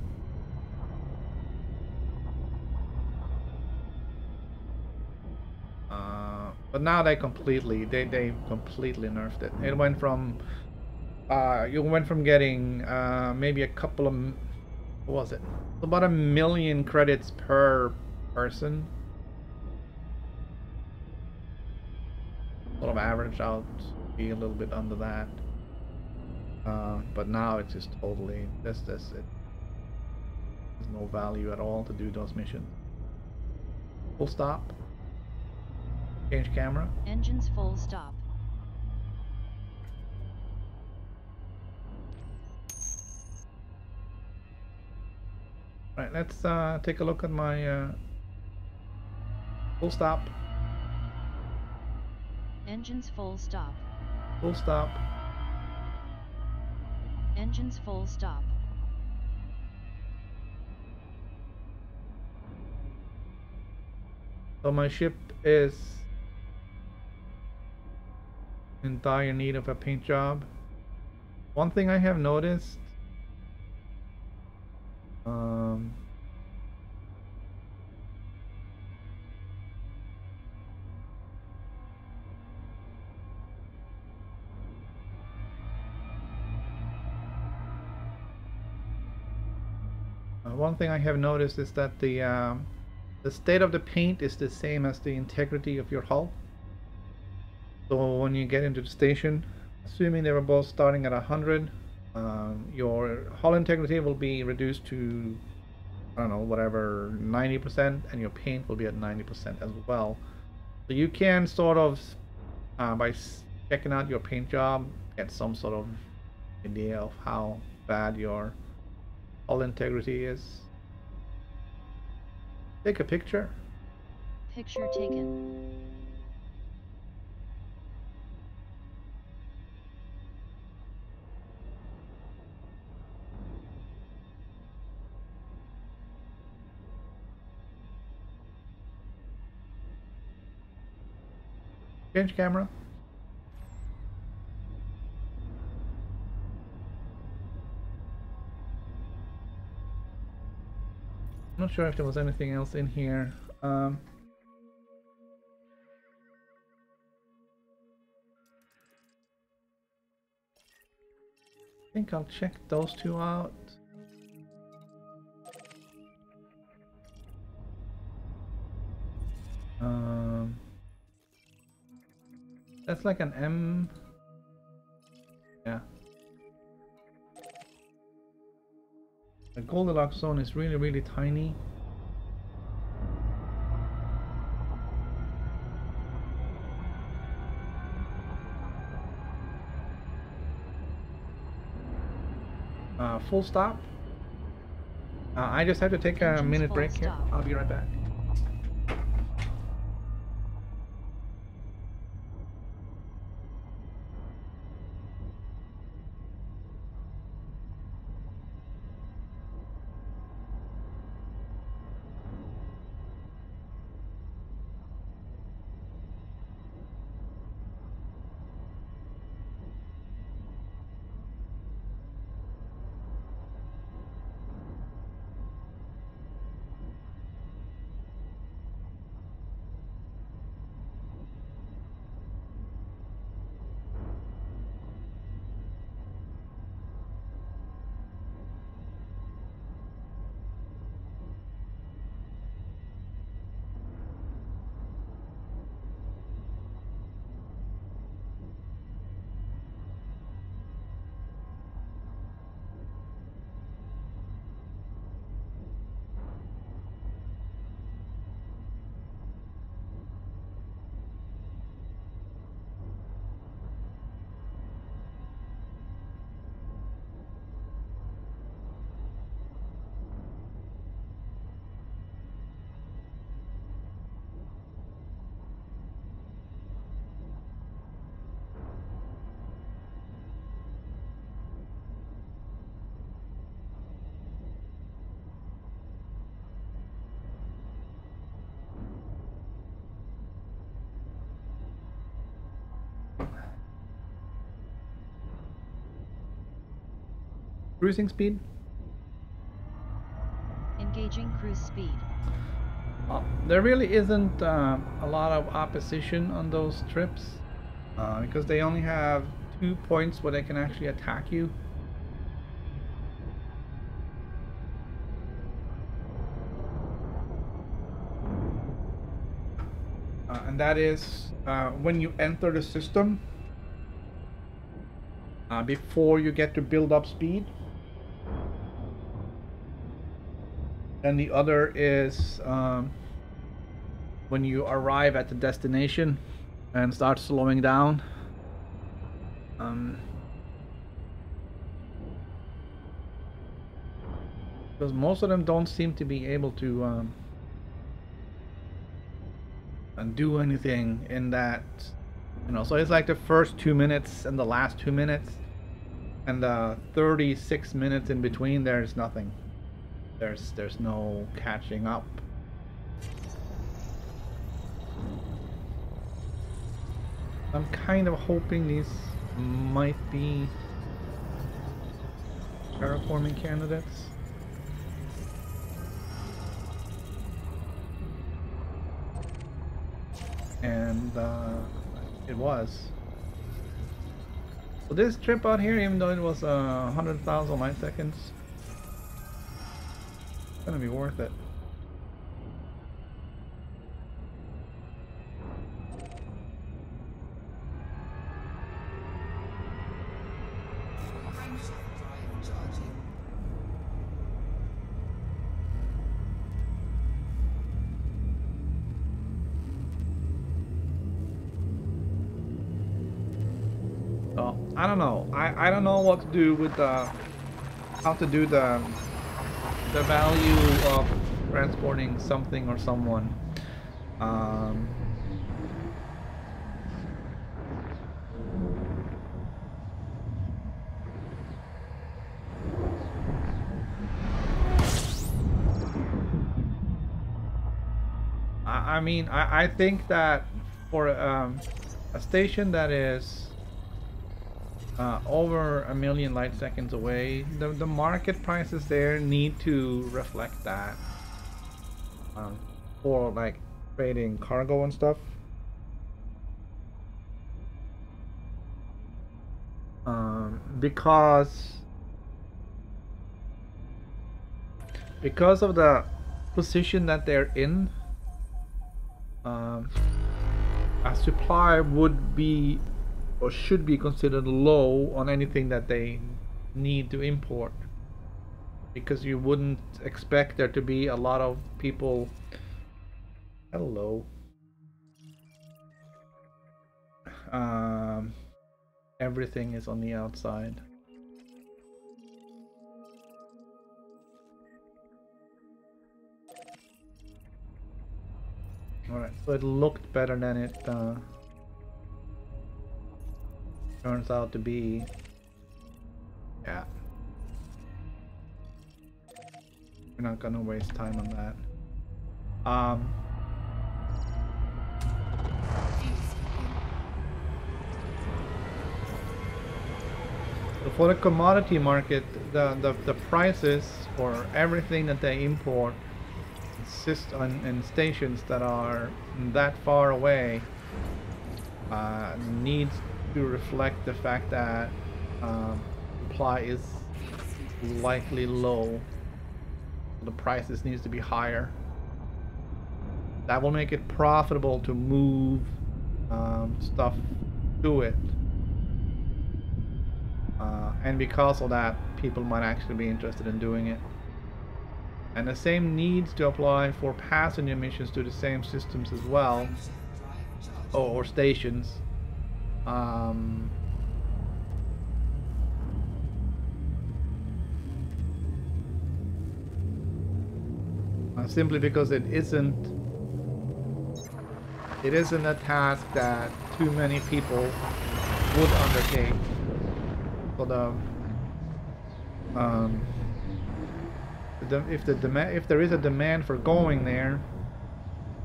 But now they completely nerfed it. It went from you went from getting maybe a couple of what was it? About 1,000,000 credits per person. Sort of average out to be a little bit under that. But now it's just totally this. There's no value at all to do those missions. Full stop. Change camera. Engines full stop. Right, let's take a look at my full stop. Engines full stop. Full stop. Engines full stop. So my ship is in dire need of a paint job. One thing I have noticed, is that the state of the paint is the same as the integrity of your hull. So when you get into the station, assuming they were both starting at 100, your hull integrity will be reduced to, I don't know, whatever, 90%, and your paint will be at 90% as well. So you can sort of, by checking out your paint job, get some sort of idea of how bad your hull integrity is. Take a picture. Picture taken. Change camera. I'm not sure if there was anything else in here. I think I'll check those two out. That's like an M. Yeah. The Goldilocks zone is really, really tiny. Full stop. I just have to take a minute break here. I'll be right back. Cruising speed. Engaging cruise speed. There really isn't a lot of opposition on those trips because they only have 2 points where they can actually attack you. And that is when you enter the system before you get to build up speed. And the other is when you arrive at the destination and start slowing down. Because most of them don't seem to be able to do anything in that You know, so it's like the first 2 minutes and the last 2 minutes, and the 36 minutes in between. There's nothing. There's no catching up. I'm kind of hoping these might be terraforming candidates. And it was. So this trip out here, even though it was 100,000 light seconds, it's gonna be worth it. I don't know. I don't know what to do with how to do the value of transporting something or someone. I mean, I think that for a station that is over 1 million light seconds away, the market prices there need to reflect that for like trading cargo and stuff. Because of the position that they're in, a supply would be or should be considered low on anything that they need to import, because you wouldn't expect there to be a lot of people. Hello. Everything is on the outside. Alright, so it looked better than it turns out to be. Yeah. We're not gonna waste time on that. So for the commodity market, the prices for everything that they import insist on in stations that are that far away needs to reflect the fact that supply is likely low. The prices needs to be higher. That will make it profitable to move stuff to it, and because of that, people might actually be interested in doing it. And the same needs to apply for passenger missions to the same systems as well, or stations. Simply because it isn't a task that too many people would undertake. So if there is a demand for going there,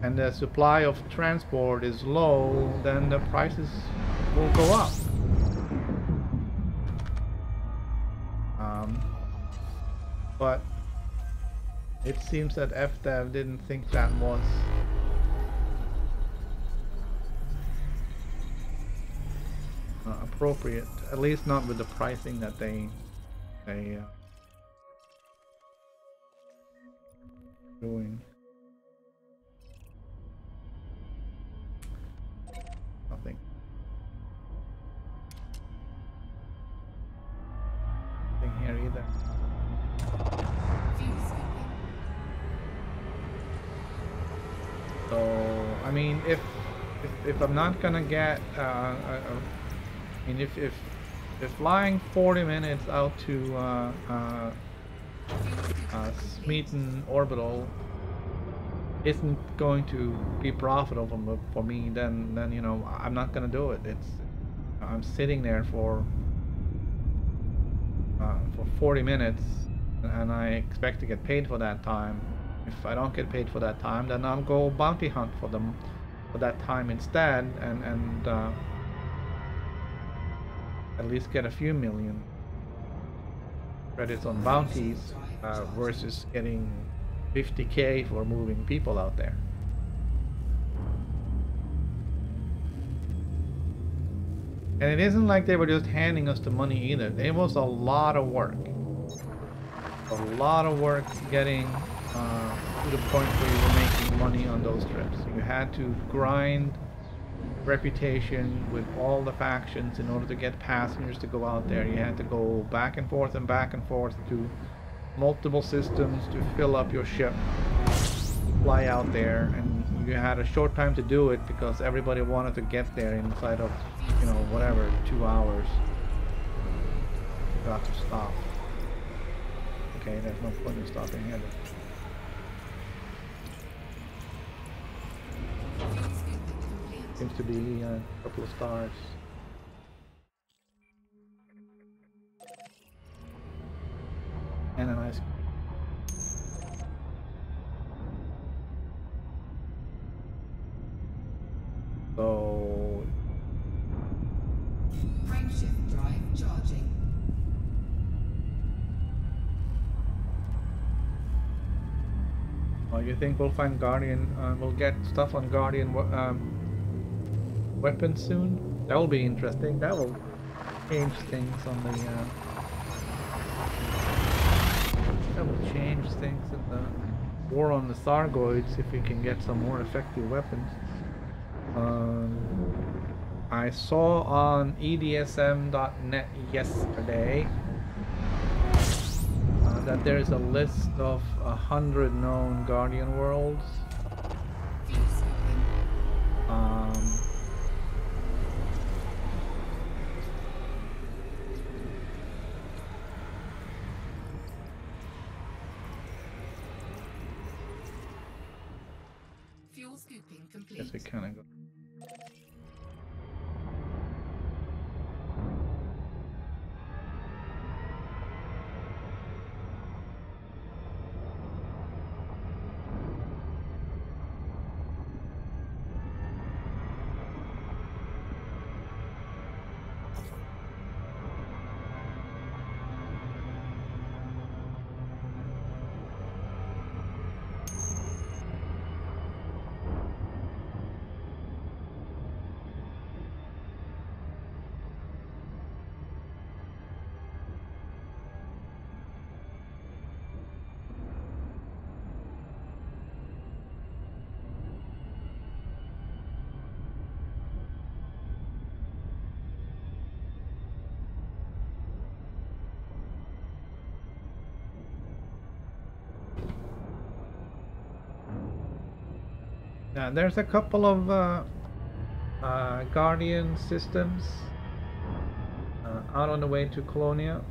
and the supply of transport is low, then the prices will go up. But it seems that FDev didn't think that was appropriate, at least not with the pricing that they doing. Nothing. Nothing here either. So I mean, if I'm not gonna get, I mean, if flying 40 minutes out to Smeaton Orbital isn't going to be profitable for me, then you know I'm not gonna do it. I'm sitting there for 40 minutes, and I expect to get paid for that time. If I don't get paid for that time, then I'll go bounty hunt for them for that time instead, and at least get a few million credits on bounties versus getting 50k for moving people out there. And it isn't like they were just handing us the money either. It was a lot of work. A lot of work getting to the point where you were making money on those trips. You had to grind reputation with all the factions in order to get passengers to go out there. You had to go back and forth to multiple systems to fill up your ship, fly out there, and you had a short time to do it because everybody wanted to get there inside of, you know, whatever, 2 hours. You got to stop. Okay, there's no point in stopping here. Seems to be a couple of stars. And a nice. So. Frameshift drive charging. Oh, you think we'll find Guardian? We'll get stuff on Guardian weapons soon? That will be interesting. That will change things on the. That will change things in the war on the Sargoids if we can get some more effective weapons. I saw on EDSM.net yesterday that there is a list of 100 known Guardian worlds. Fuel scooping complete. Guess we kind of go. Yeah, there's a couple of Guardian systems out on the way to Colonia.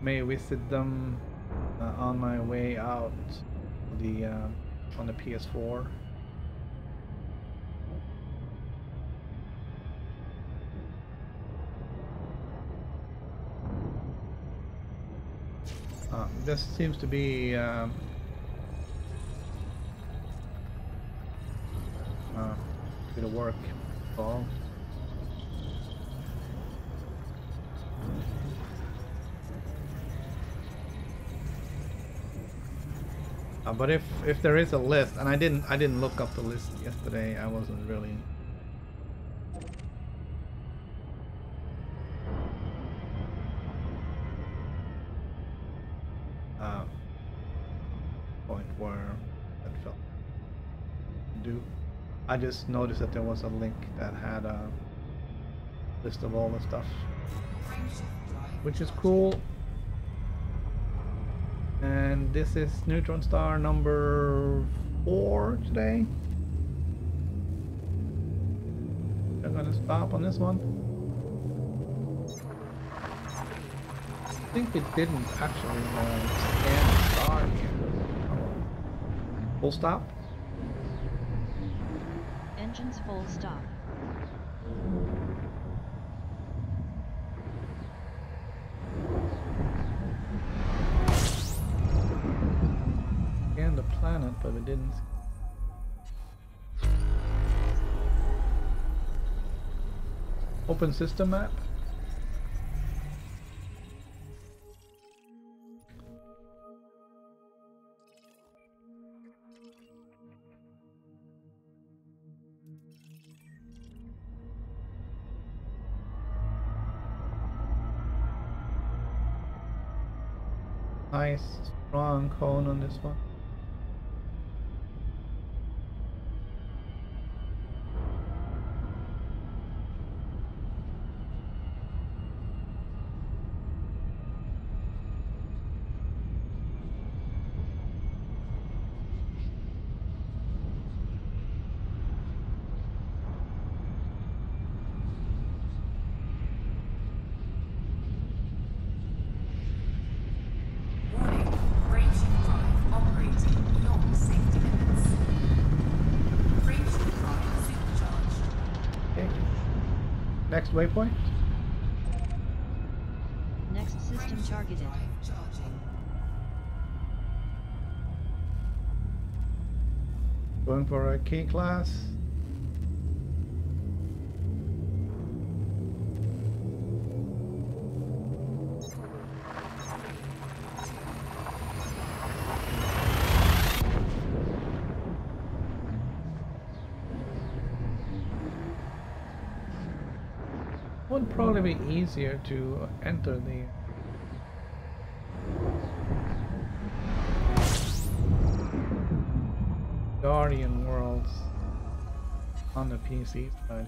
May visit them on my way out the on the PS4. This seems to be a bit of work. All. But if there is a list, and I didn't look up the list yesterday. I wasn't really. Point where that felt do. I just noticed that there was a link that had a list of all the stuff, which is cool. And this is Neutron Star number 4 today. I'm gonna stop on this one. think we didn't actually scan the star here. Full stop? Engines full stop. Scanned the planet, but we didn't. Open system map? Nice, strong cone on this one. Warning, frameshift drive operating beyond safety limits. Frameshift drive supercharged. Okay. Next waypoint. Next system Frameshift targeted. drive charging. Going for a K class. Would probably be easier to enter the Guardian worlds on the PC side.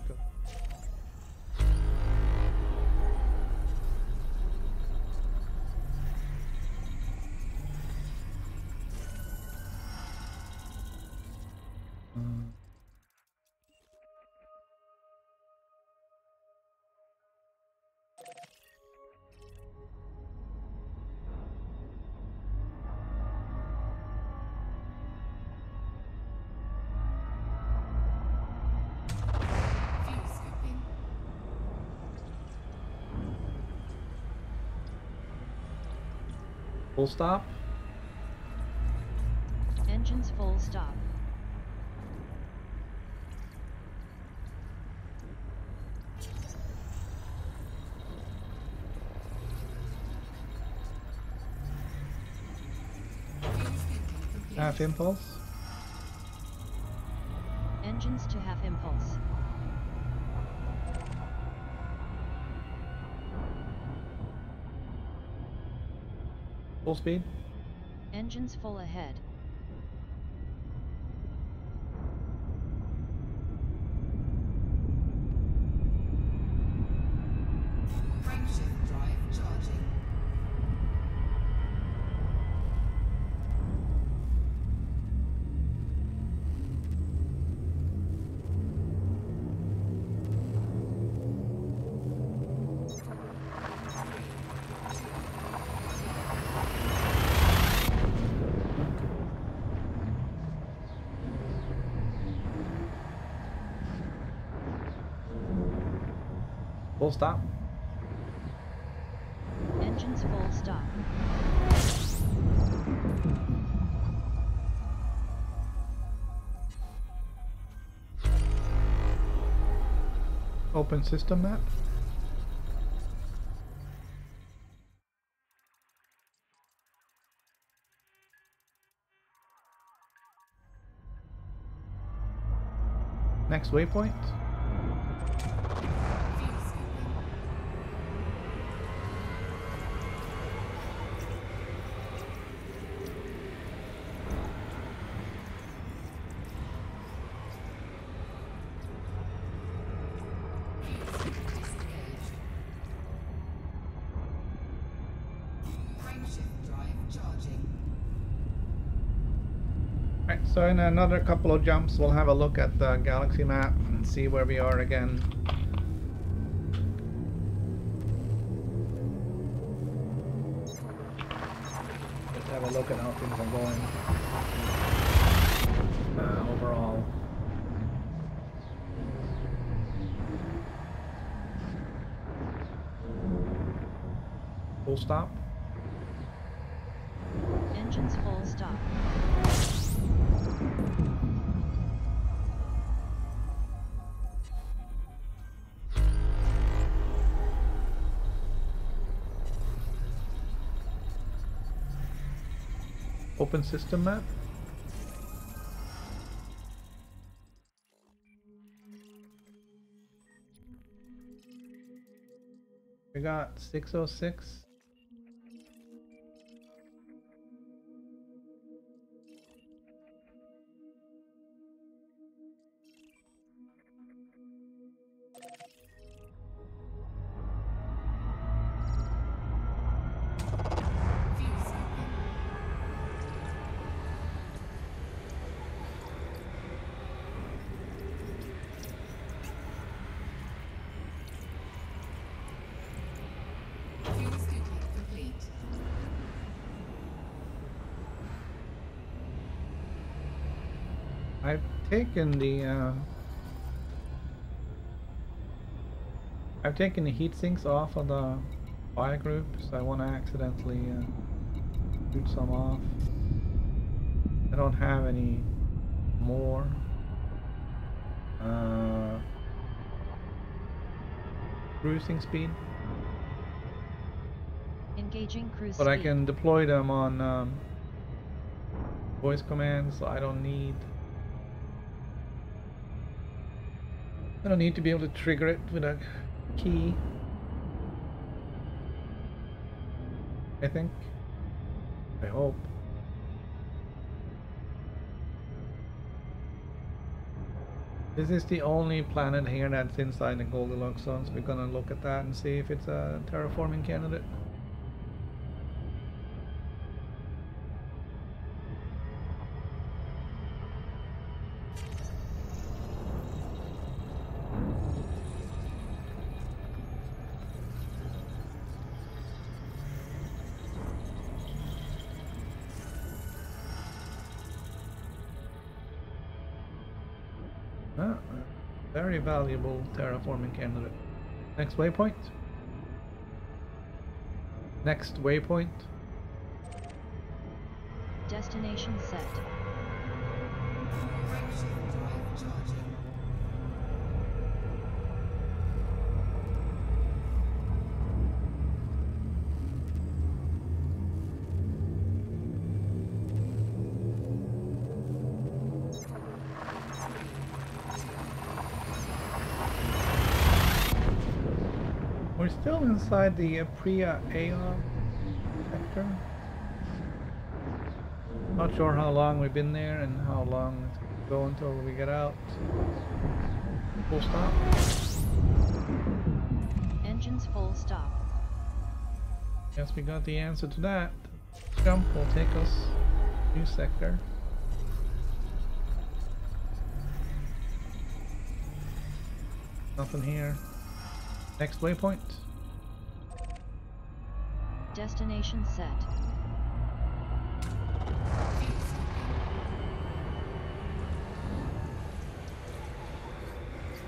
Fuel scooping. Full stop. Engines full stop. Fuel scooping complete. Half impulse. Engines to half impulse. Full speed. Engines full ahead. Frameshift drive charging. Full stop. Engines full stop. Open system map. Next waypoint. Fuel scooping. Fuel scoop disengaged. Frameshift drive charging. Right, so in another couple of jumps we'll have a look at the galaxy map and see where we are again. a look at how things are going overall. Full stop. Engines full stop. Open system map. We got 606. I've taken the heat sinks off of the fire group, so I want to accidentally shoot some off. I don't have any more. Cruising speed. Engaging cruise But speed. I can deploy them on voice commands, so I don't need to be able to trigger it with a key. I think. I hope. This is the only planet here that's inside the Goldilocks zone, so we're gonna look at that and see if it's a terraforming candidate. Very valuable terraforming candidate. Next waypoint. Next waypoint. Destination set. We're still inside the Priya Aeon sector. Not sure how long we've been there and how long it's going to go until we get out. Full stop. Engines full stop. Guess we got the answer to that. Jump will take us new sector. Nothing here. Next waypoint. Destination set.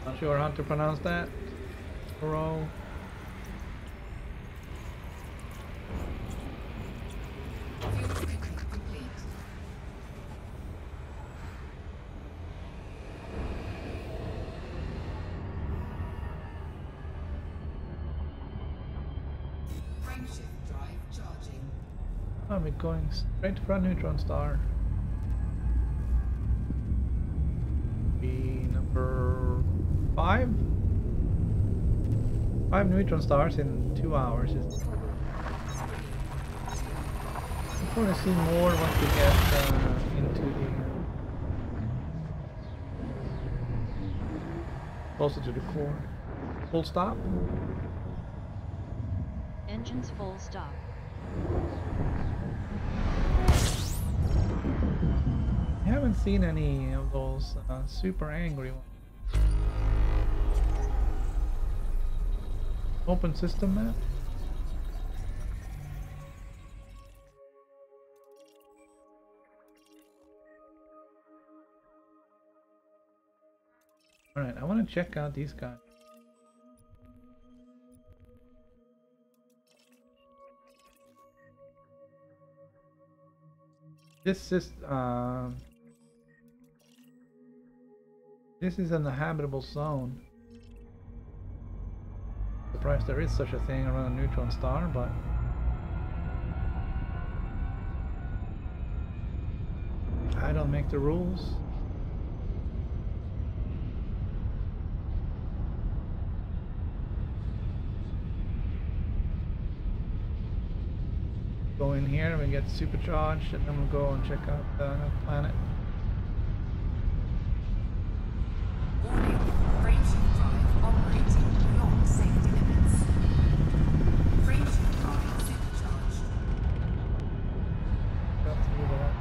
Not sure how to pronounce that. Bro. I'll be going straight for a neutron star. Be number 5? 5 neutron stars in 2 hours. I'm going to see more once we get into the closer to the core. Full stop. Engines full stop. I haven't seen any of those super angry ones. Open system map. Alright, I want to check out these guys. This is in the habitable zone. Surprised there is such a thing around a neutron star, but I don't make the rules. Go in here, we get supercharged, and then we'll go and check out the planet. Warning, frameshift drive operating beyond safety limits. Frameshift drive supercharged. Got to do that.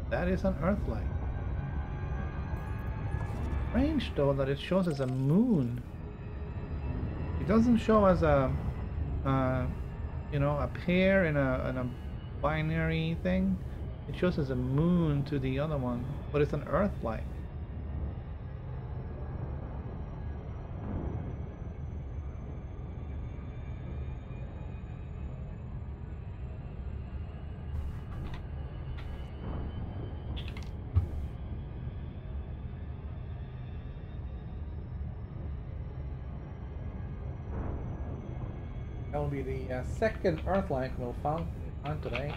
That is an Earth-like. Strange though that it shows as a moon. It doesn't show as a, you know, a pair in a binary thing. It shows as a moon to the other one, but it's an Earth-like. That will be the second Earth-like we'll find today.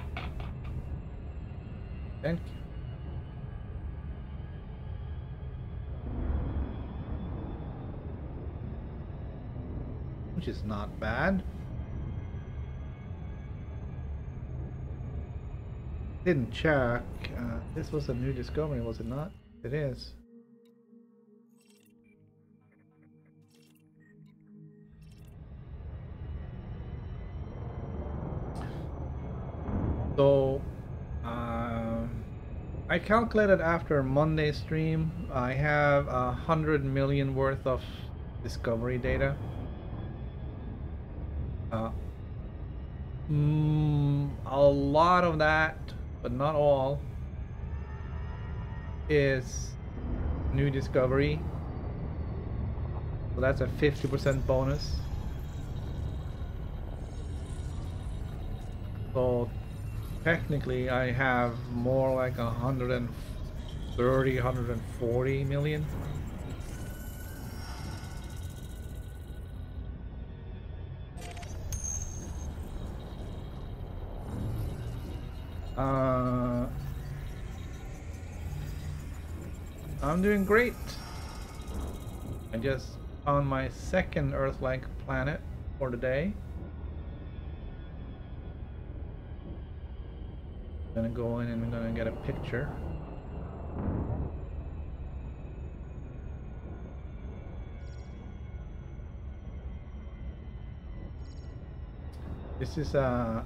Thank you. Which is not bad. Didn't check. This was a new discovery, was it not? It is. So, I calculated after Monday's stream, I have 100 million worth of discovery data. A lot of that, but not all, is new discovery. So that's a 50% bonus. So technically I have more like 130, 140 million. I'm doing great. I just found my second Earth-like planet for the day. I'm gonna go in and I'm gonna get a picture. This is an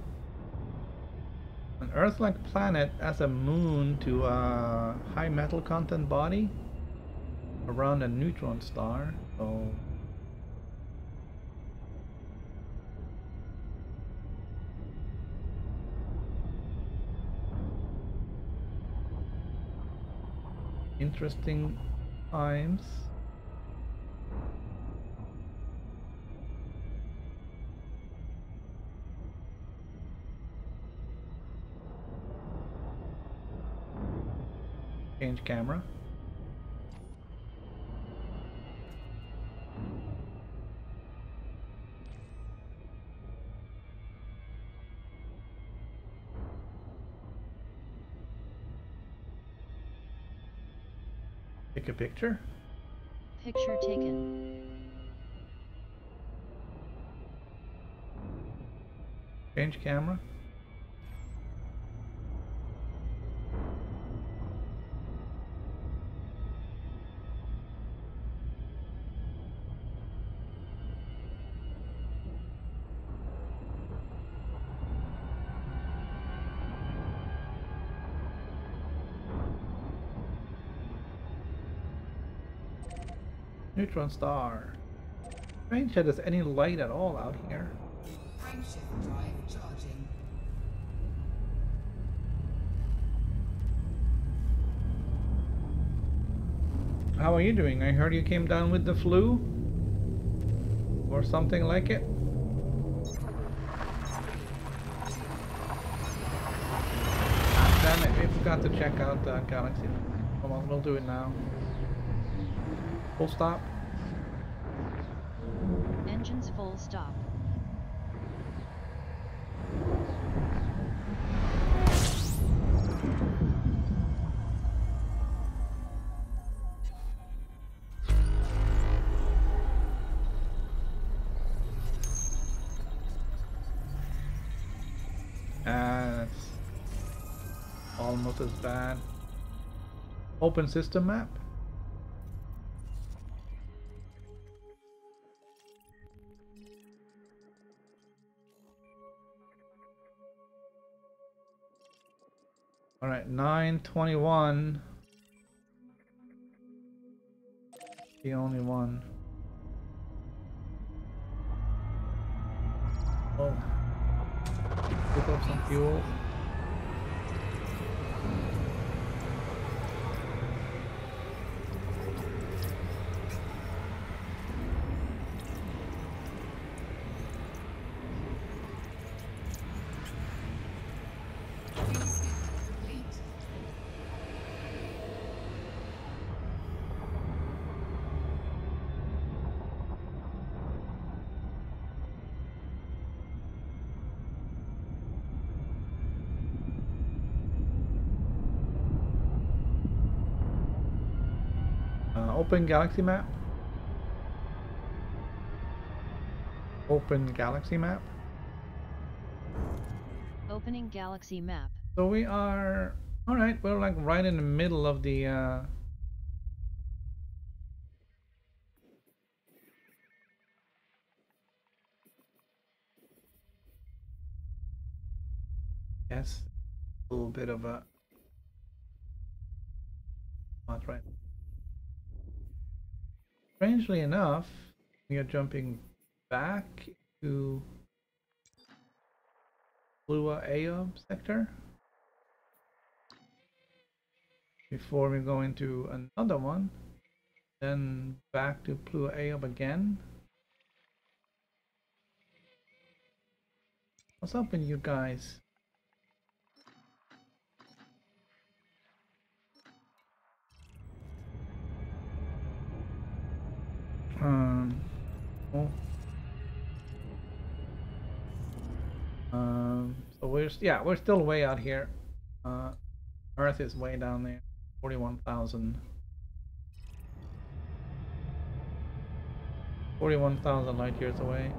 Earth-like planet as a moon to a high metal content body around a neutron star. So interesting times. Change camera. Take a picture. Picture taken. Change camera. Neutron star. Strange that there's any light at all out here. Frameshift drive charging. How are you doing? I heard you came down with the flu? Or something like it? Ah, damn it, we forgot to check out the galaxy. Come on, we'll do it now. Full stop. Engines full stop. That's almost as bad. Open system map. All right, 921. The only one. Oh, pick up some fuel. Open galaxy map. Open galaxy map. Opening galaxy map. So we are, all right, we're like right in the middle of the yes, a little bit of a, not right. Strangely enough, we are jumping back to Plua Aeom sector before we go into another one, then back to Plua Aeom again. What's up with you guys? Oh. So we're still way out here. Earth is way down there, 41,000 light years away.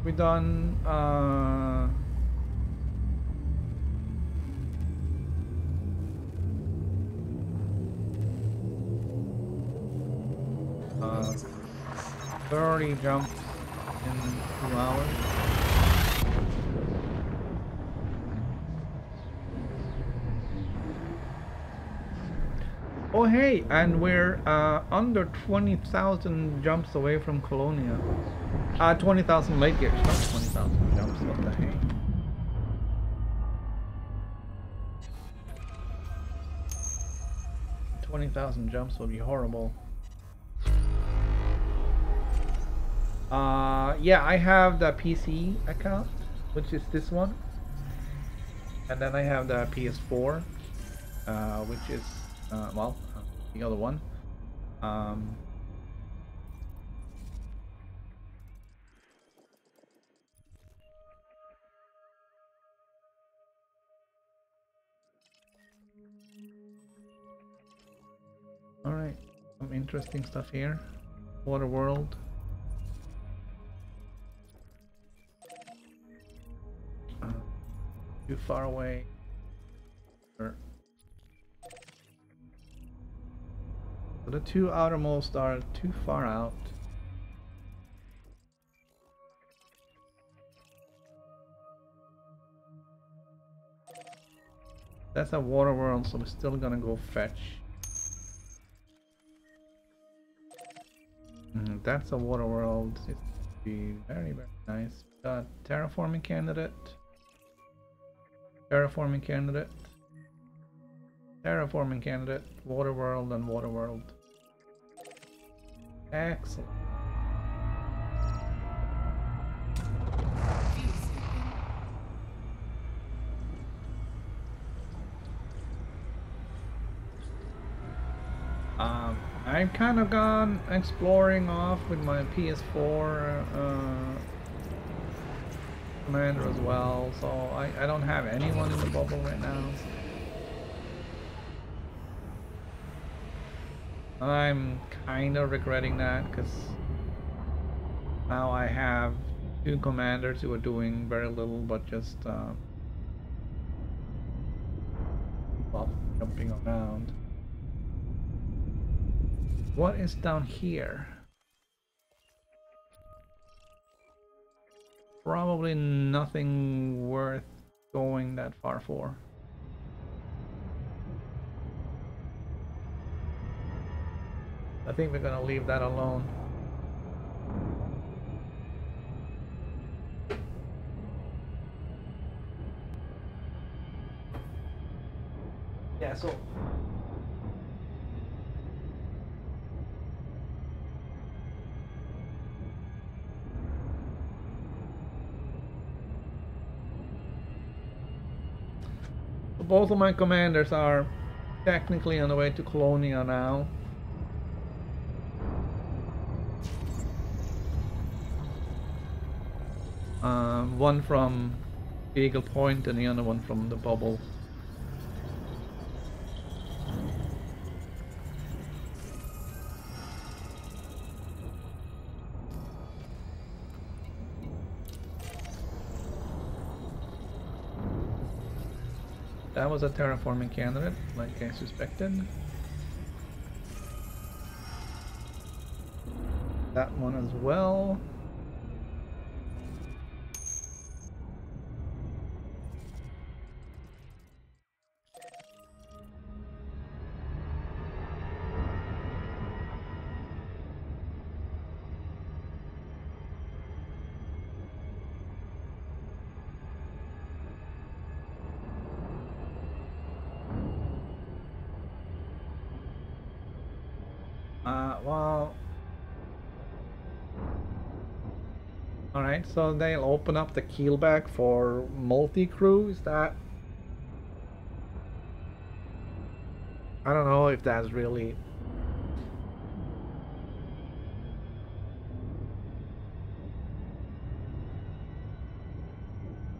We done uh 30 jumps in 2 hours. Oh hey, and we're under 20,000 jumps away from Colonia. 20,000 light years, not 20,000 jumps. What the heck? 20,000 jumps would be horrible. Yeah, I have the PC account, which is this one, and then I have the PS4, which is well, the other one. Alright, some interesting stuff here. Water world. Too far away. So the two outermost are too far out. That's a water world, so we're still gonna go fetch. That's a water world. It's be very, very nice. Got terraforming candidate. Terraforming candidate. Terraforming candidate. Water world and water world. Excellent. I've kind of gone exploring off with my PS4 commander as well, so I don't have anyone in the bubble right now. I'm kind of regretting that because now I have two commanders who are doing very little but just well, jumping around. What is down here? Probably nothing worth going that far for. I think we're gonna leave that alone. Yeah, so both of my commanders are technically on the way to Colonia now. One from Beagle Point and the other one from the bubble. That was a terraforming candidate, like I suspected. That one as well. Well, alright, so they'll open up the keelback for multi-crew, is that? I don't know if that's really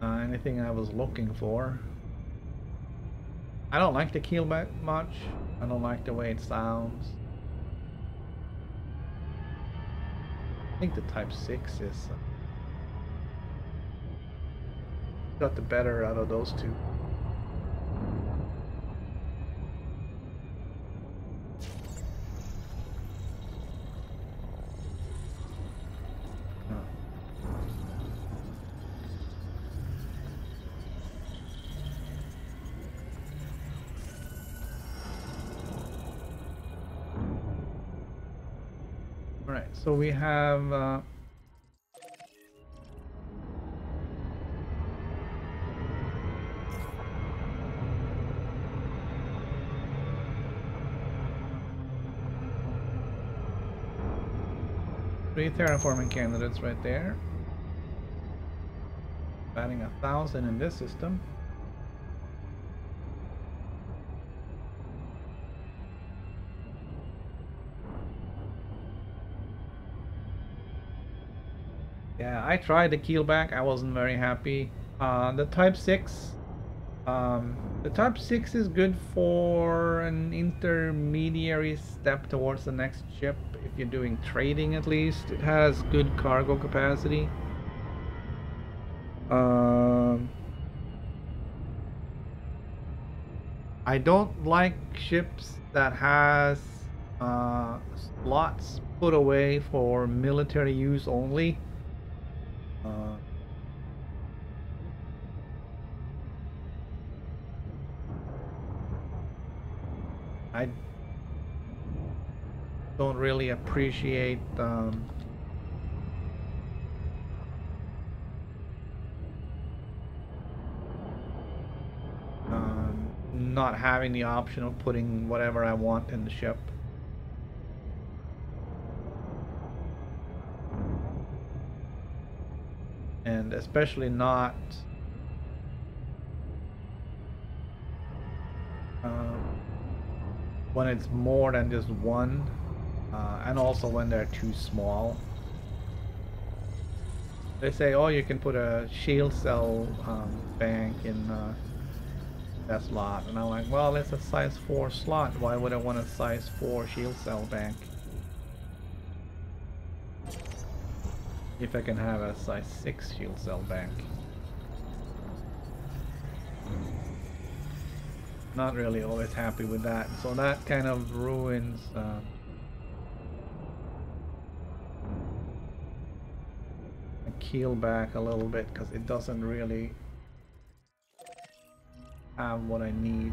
anything I was looking for. I don't like the keelback much. I don't like the way it sounds. I think the Type 6 is got the better out of those two. Alright, so we have 3 terraforming candidates right there. Batting 1,000 in this system. Yeah, I tried the keelback. I wasn't very happy. The Type 6 The type 6 is good for an intermediary step towards the next ship. If you're doing trading, at least it has good cargo capacity. I don't like ships that has slots put away for military use only. I don't really appreciate not having the option of putting whatever I want in the ship. And especially not when it's more than just one, and also when they're too small. They say, oh, you can put a shield cell bank in that slot, and I'm like, well, it's a size 4 slot. Why would I want a size 4 shield cell bank if I can have a size 6 shield cell bank? Not really always happy with that, so that kind of ruins a keel back a little bit, because it doesn't really have what I need.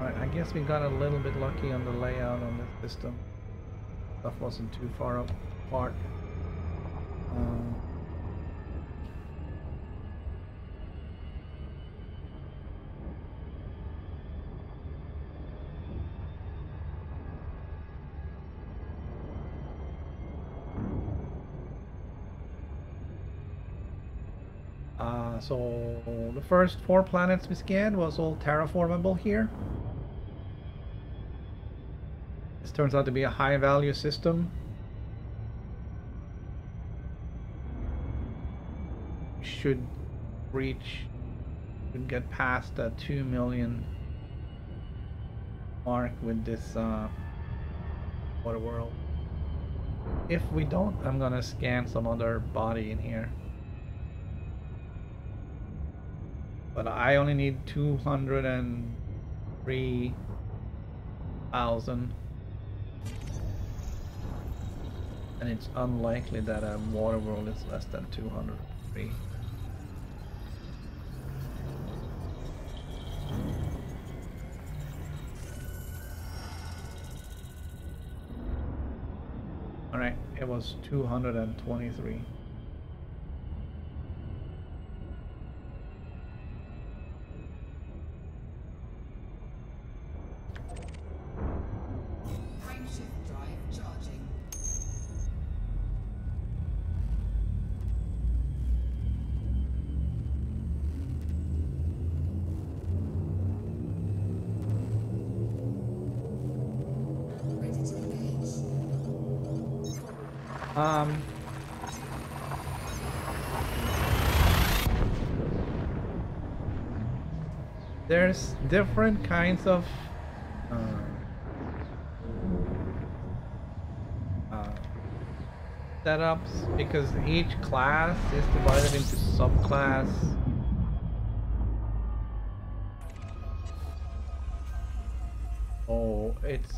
Alright, I guess we got a little bit lucky on the layout on this system. Stuff wasn't too far apart. So the first 4 planets we scanned was all terraformable here. This turns out to be a high value system. Should get past the 2 million mark with this water world. If we don't, I'm gonna scan some other body in here. But I only need 203,000. And it's unlikely that a water world is less than 203. Alright, it was 223. There's different kinds of setups, because each class is divided into subclass. Oh, it's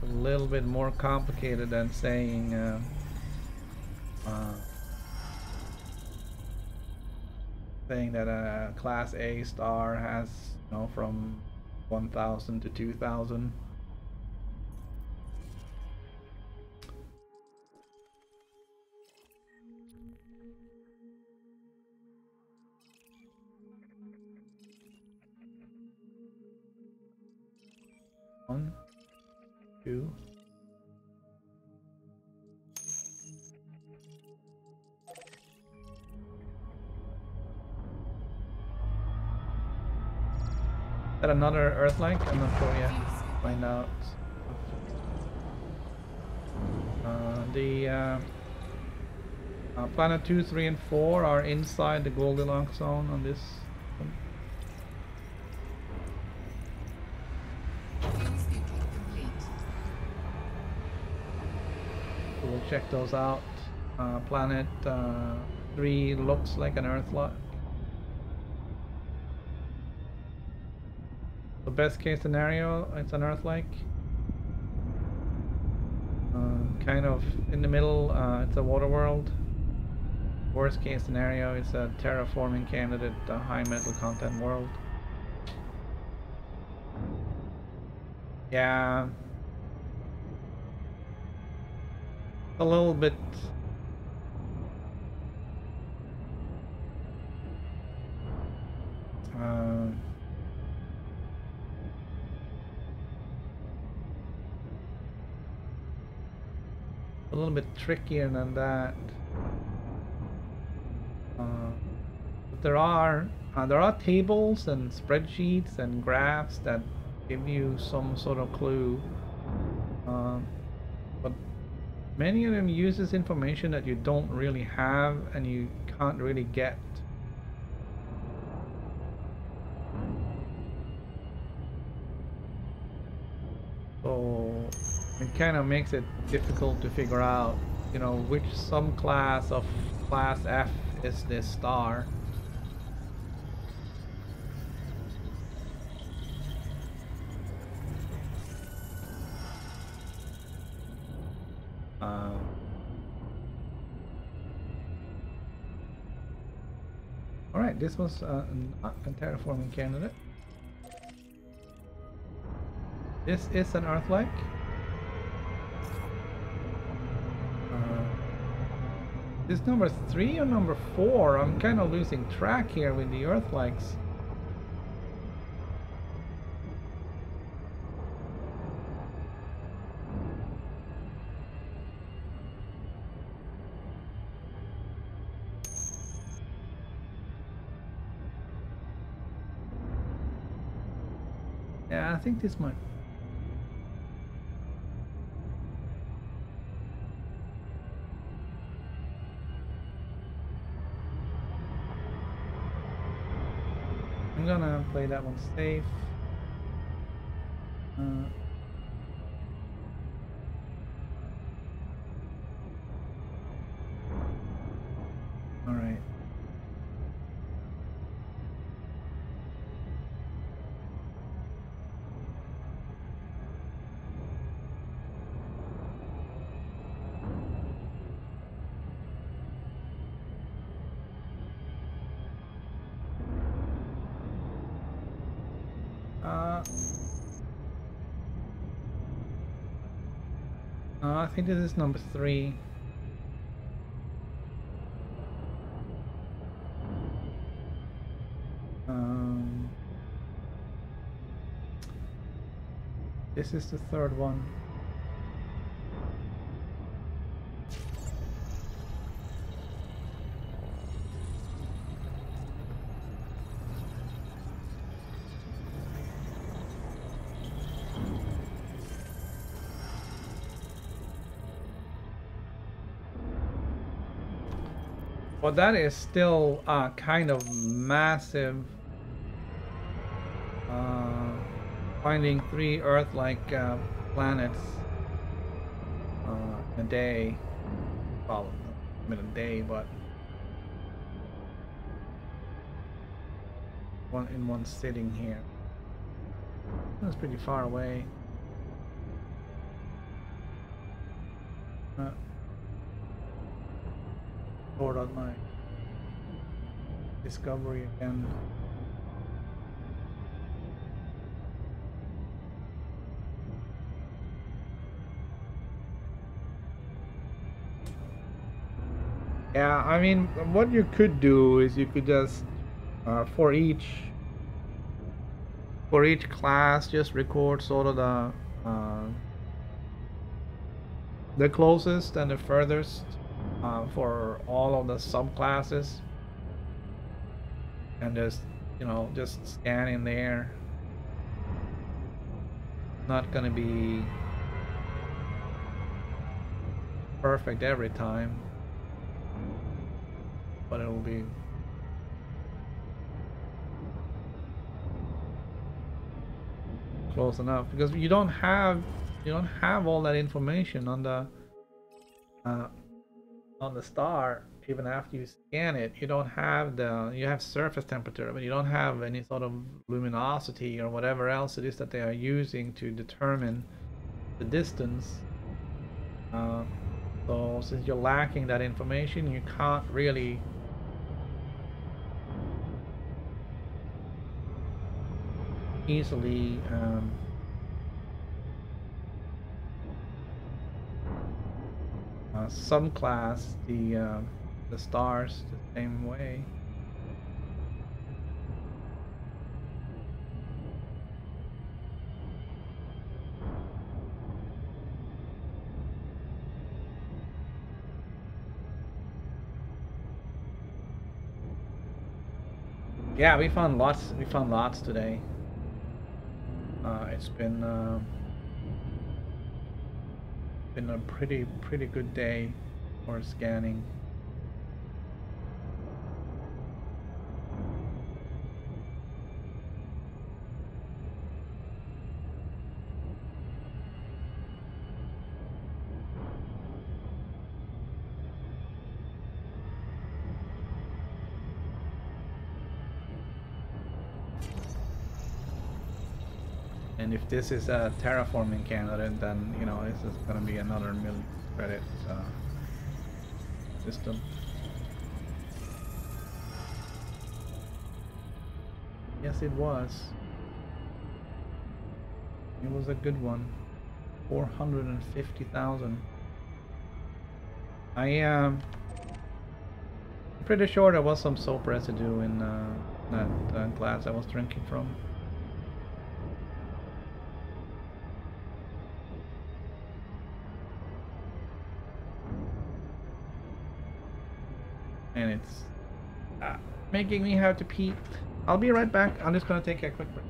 a little bit more complicated than saying saying that a class A star has, you know, from 1,000 to 2,000. One, two. Is that another Earth-like? I'm not sure yet. Find out. The planet 2, 3, and 4 are inside the Goldilocks zone on this one. Fuel schedule complete. So we'll check those out. Planet 3 looks like an Earth-like. The best case scenario, it's an Earth-like. Kind of in the middle, it's a water world. Worst case scenario is a terraforming candidate, a high metal content world. Yeah. A little bit. A little bit trickier than that. But there are tables and spreadsheets and graphs that give you some sort of clue. But many of them uses information that you don't really have and you can't really get. So it kind of makes it difficult to figure out, you know, which subclass of class F is this star. Alright, this was not a terraforming candidate. This is an Earth-like. This number 3 or number 4? I'm kind of losing track here with the Earth-likes. Yeah, I think this might. I'm gonna play that one safe. All right. I think this is number 3. This is the 3rd one. But that is still kind of massive. Finding 3 Earth-like planets in a day. Well, not a day, but one sitting here. That's pretty far away. Sort out my discovery again. Yeah, I mean, what you could do is you could just for each class just record sort of the closest and the furthest for all of the subclasses, and just, you know, just scan in there. Not gonna be perfect every time, but it will be close enough because you don't have all that information uh, on the star. Even after you scan it, you don't have you have surface temperature, but you don't have any sort of luminosity or whatever else it is that they are using to determine the distance. So since you're lacking that information, you can't really easily subclass the stars the same way. Yeah, we found lots. We found lots today. It's been a pretty good day for scanning. And if this is a terraforming candidate, then you know this is going to be another million credit system. Yes, it was. It was a good one. 450,000. I'm pretty sure there was some soap residue in that glass I was drinking from. And it's making me have to pee. I'll be right back. I'm just gonna take a quick break.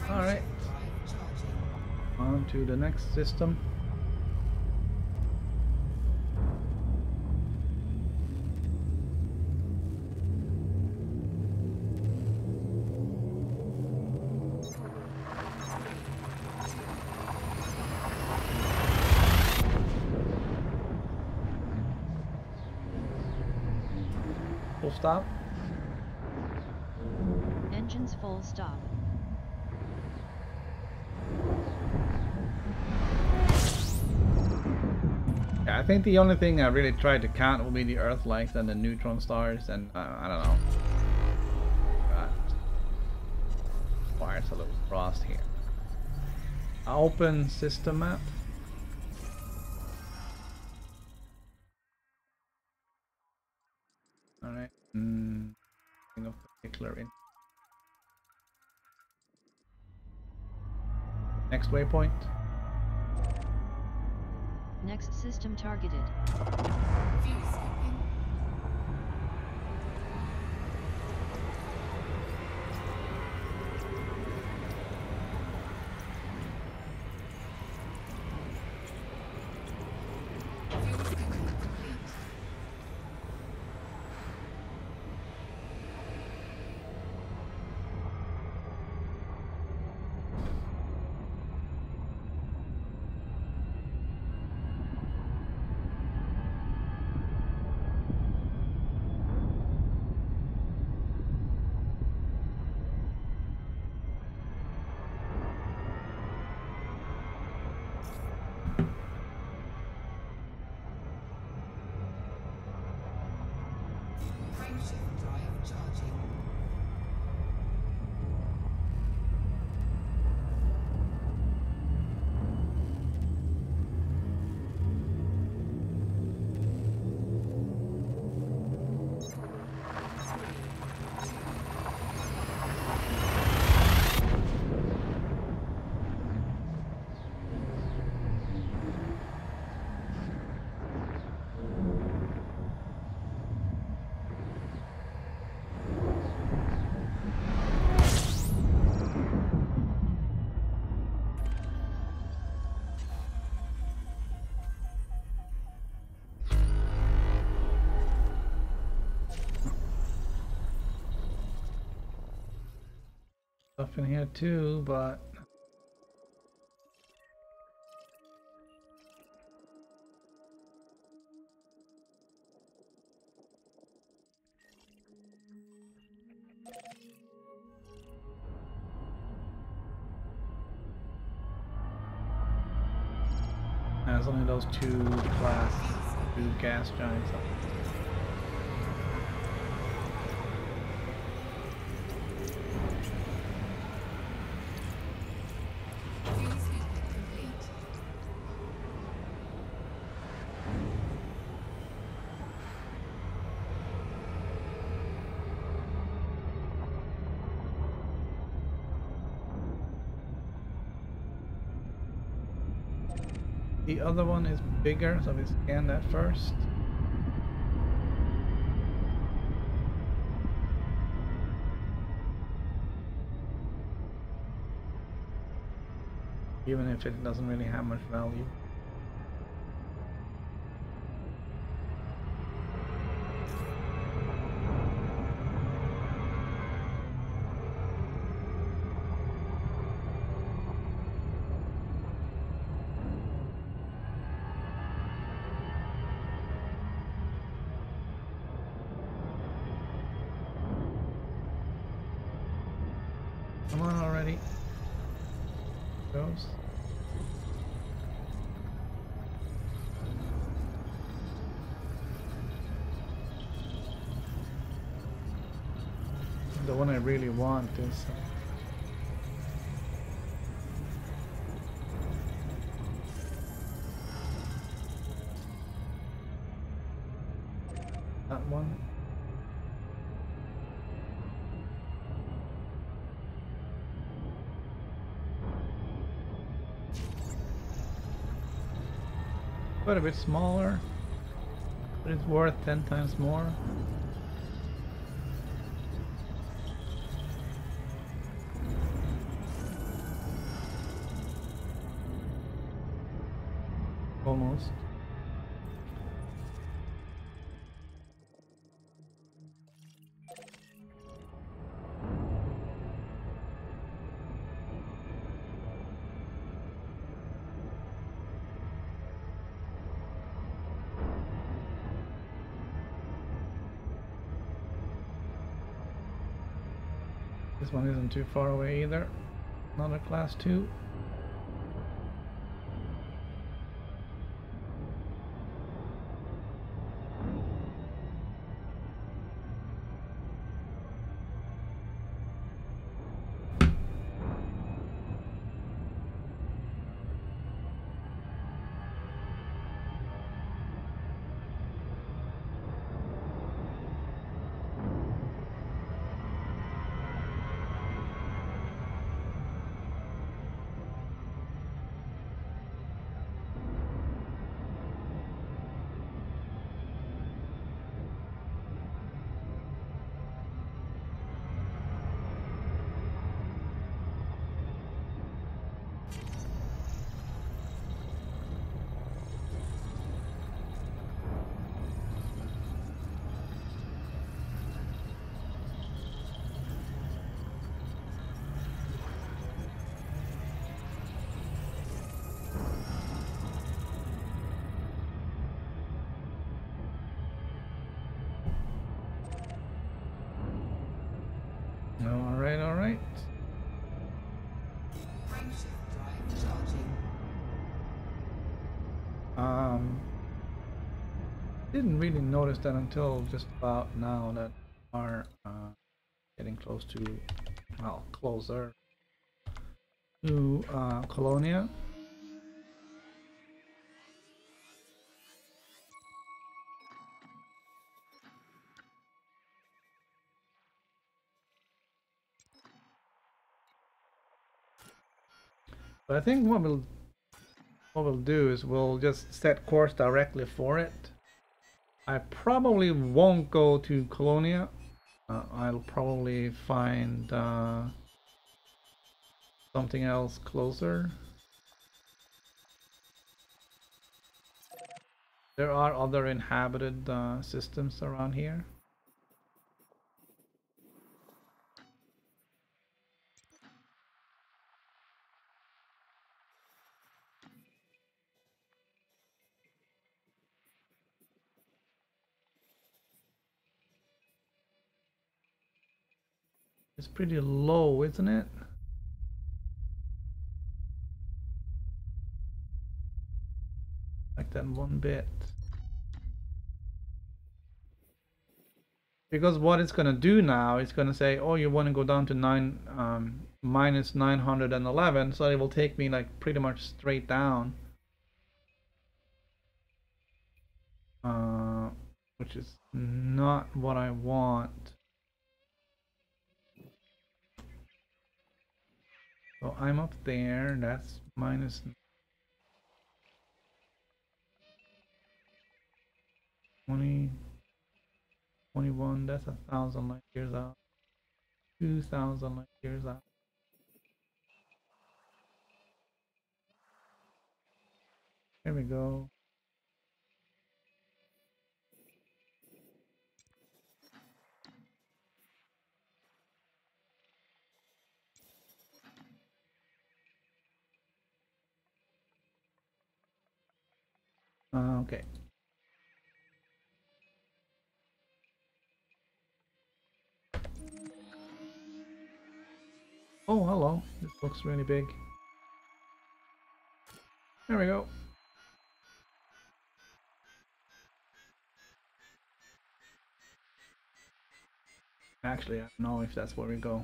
Alright, on to the next system. Full stop. Engines full stop. Yeah, I think the only thing I really tried to count will be the Earth lights and the neutron stars, and I don't know. Requires a little frost here. Open system map. All right. Nothing of particular interest Next waypoint. Next system targeted. View skipping. View skipping complete. Frameshift drive charging. Stuff in here too, but there's only those two gas giants up. View skipping complete. The other one is bigger, so we scan that first. Even if it doesn't really have much value. Come on already. Goes. The one I really want is that one. Quite a bit smaller, but it's worth 10 times more. Almost. This one isn't too far away either. Another class 2. Alright, alright. Frameshift drive charging. Didn't really notice that until just about now that we are getting close to, well, closer to Colonia. But I think what we'll do is we'll just set course directly for it. I probably won't go to Colonia. I'll probably find something else closer. There are other inhabited systems around here. It's pretty low, isn't it? Like that one bit. Because what it's gonna do now, it's gonna say, oh, you want to go down to minus 911, so it will take me like pretty much straight down. Which is not what I want. So I'm up there, that's minus 20, 21, that's 1,000 light years out. 2,000 light years out. There we go. Okay. Oh, hello. This looks really big. There we go. Actually, I don't know if that's where we go.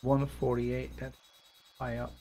$148, that's high up.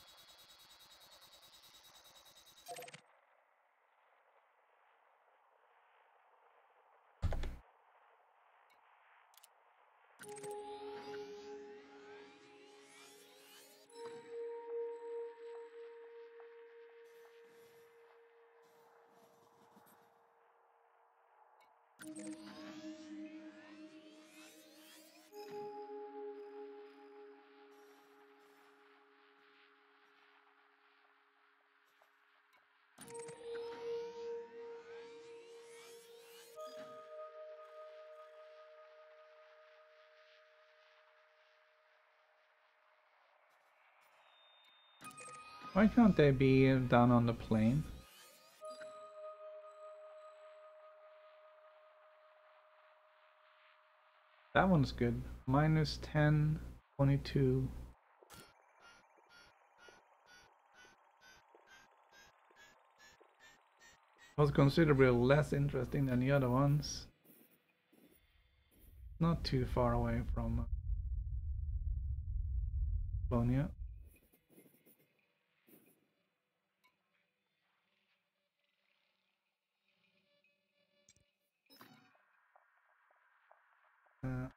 Why can't they be down on the plane? That one's good. Minus 10, 22. Was considerably less interesting than the other ones. Not too far away from Colonia. Uh,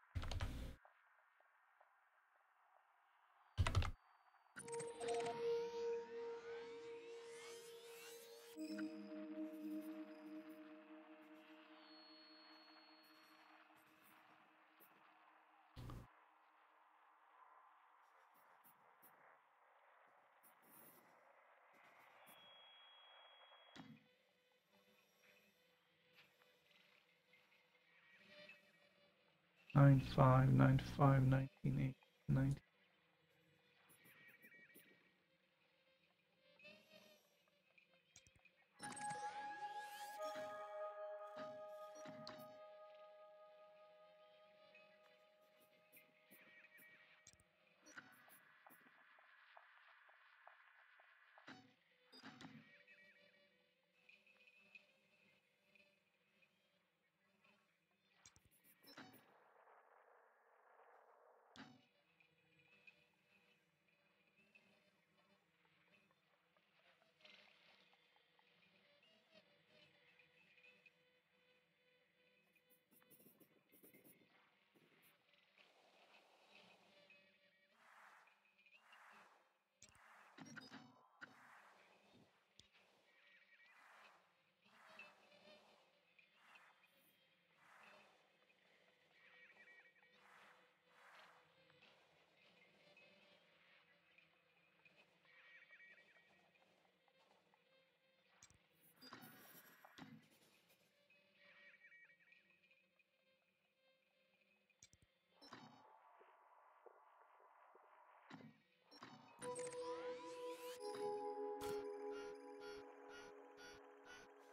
Nine five 1980 90.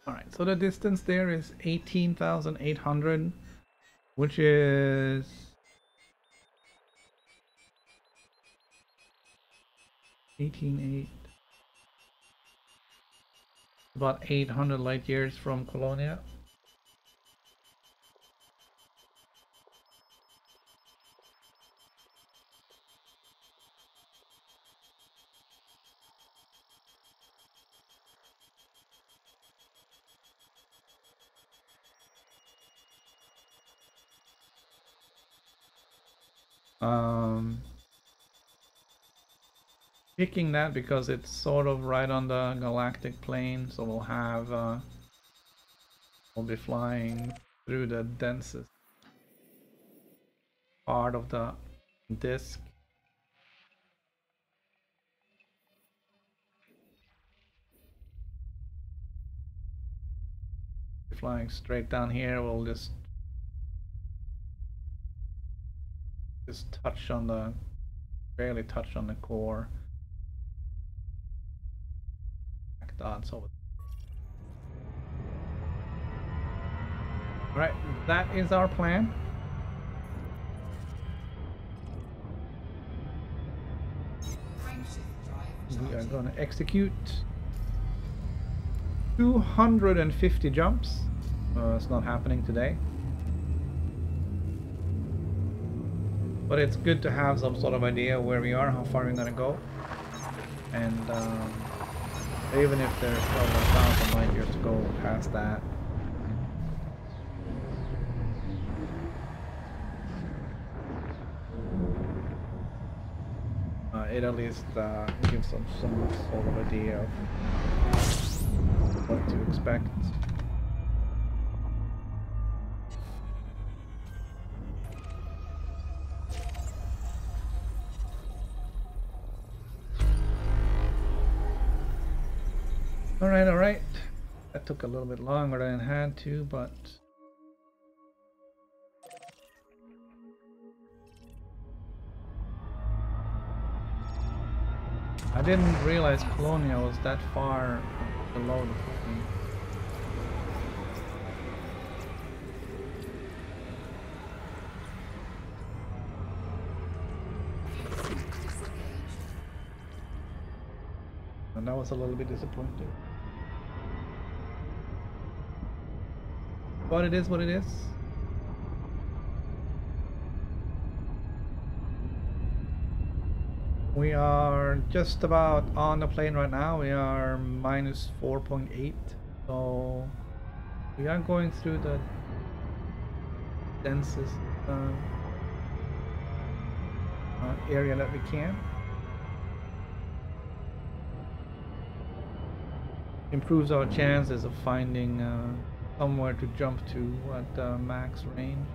Alright, so the distance there is 18,800, which is 18.8, about 800 light years from Colonia. Picking that because it's sort of right on the galactic plane, so we'll be flying through the densest part of the disk. Flying straight down here, we'll just touch on the, barely touch on the core. Black dots over. Alright, that is our plan. We are going to execute 250 jumps. It's not happening today. But it's good to have some sort of idea where we are, how far we're going to go. And even if there's still 1,000 light years to go past that. It at least gives them some sort of idea of what to expect. Alright. That took a little bit longer than it had to, but I didn't realize Colonia was that far below the plane. And that was a little bit disappointing. But it is what it is. We are just about on the plane right now. We are minus 4.8. So we are going through the densest area that we can. Improves our chances of finding somewhere to jump to at max range.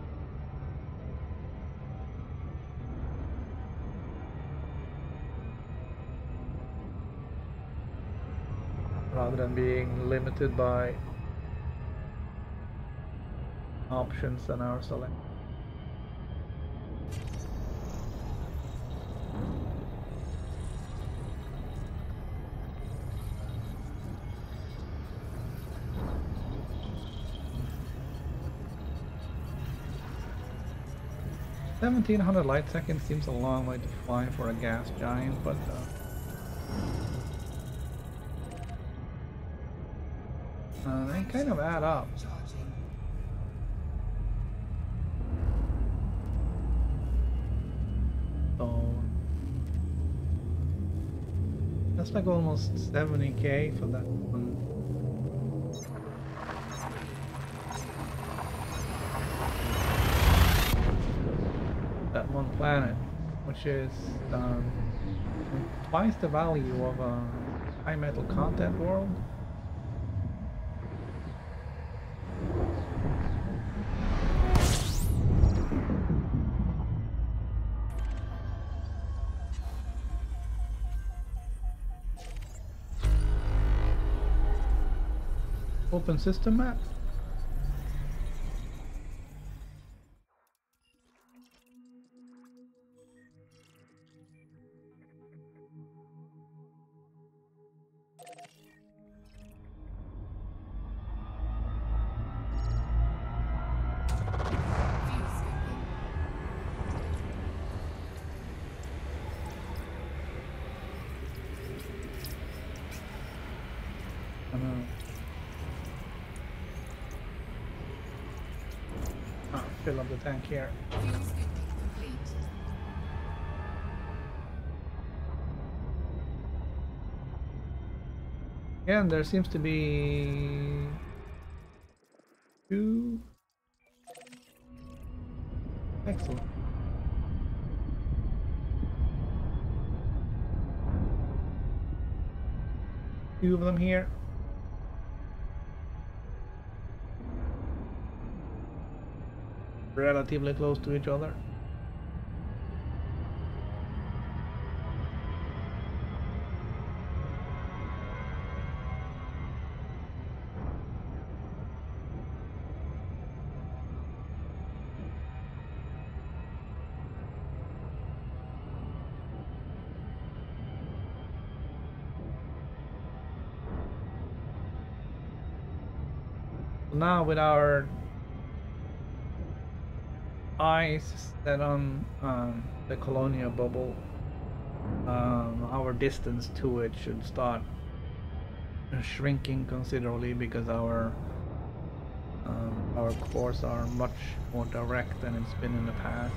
Rather than being limited by options in our select. $1,700 light seconds seems a long way to fly for a gas giant, but they kind of add up. So that's like almost 70k for that one. That one planet, which is twice the value of a high metal content world. Open system map. no. Ah, fill up the tank here. Fuel scooping complete. Yeah, and there seems to be 2. Excellent. Two of them here. Relatively close to each other. Now with our eyes set on the Colonia bubble, our distance to it should start shrinking considerably because our course are much more direct than it's been in the past.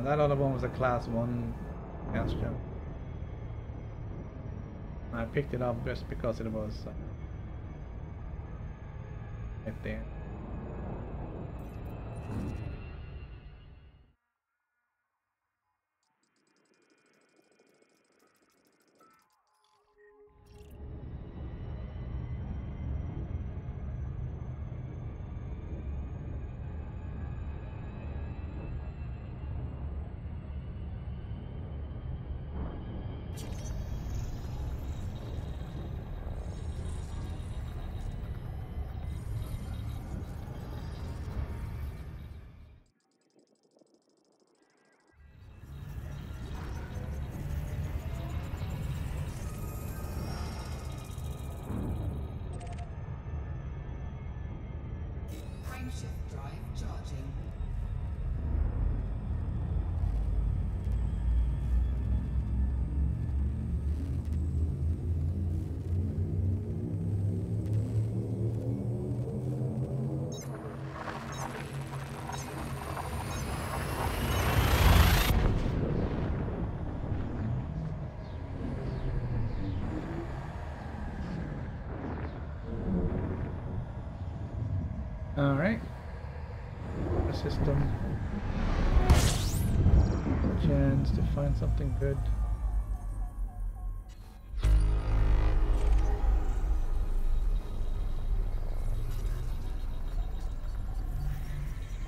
That other one was a class 1 gas jump. I picked it up just because it was right there. Frameshift drive charging. All right. The system. Chance to find something good.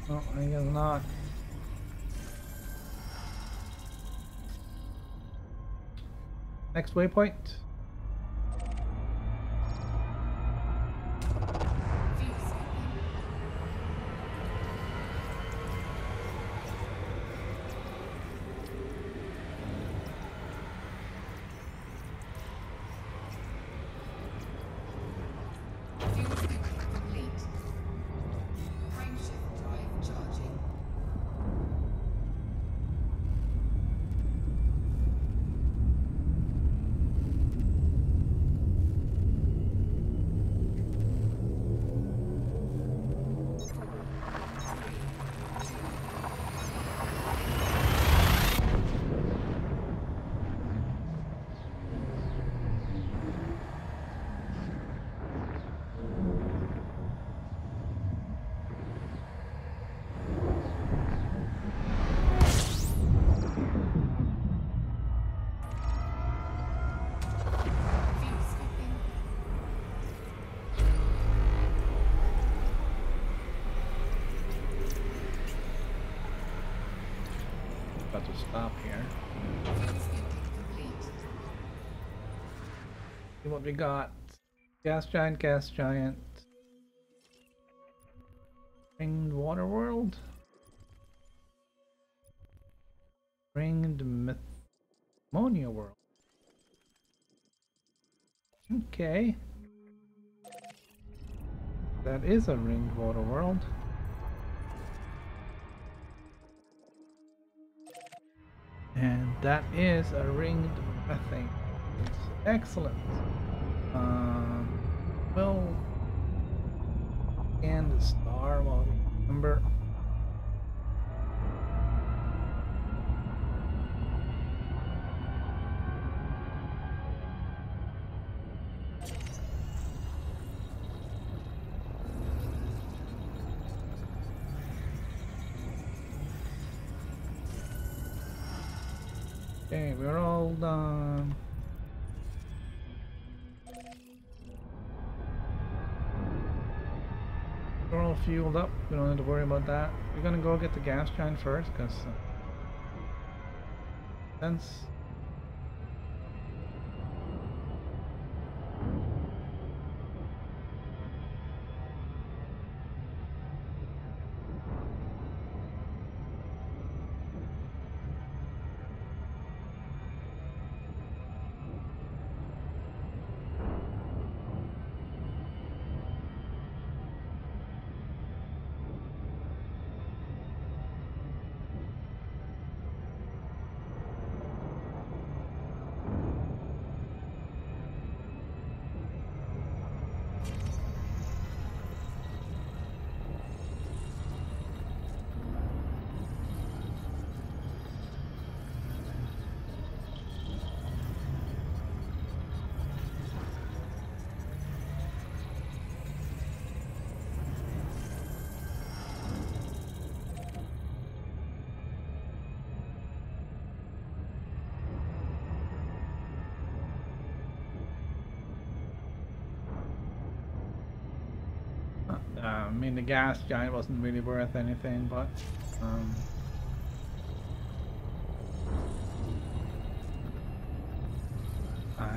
Oh, I guess not. Next waypoint. Fuel scooping. Fuel scooping complete. Frameshift drive charging. have to stop here. See what we got. Gas giant, gas giant. Ringed water world. Ringed ammonia world. Okay. That is a ringed water world. And that is a ringed methane. Excellent. Well, scan the star while we remember. Okay, we're all done. We're all fueled up. We don't need to worry about that. We're gonna go get the gas giant first, because since I mean, the gas giant wasn't really worth anything, but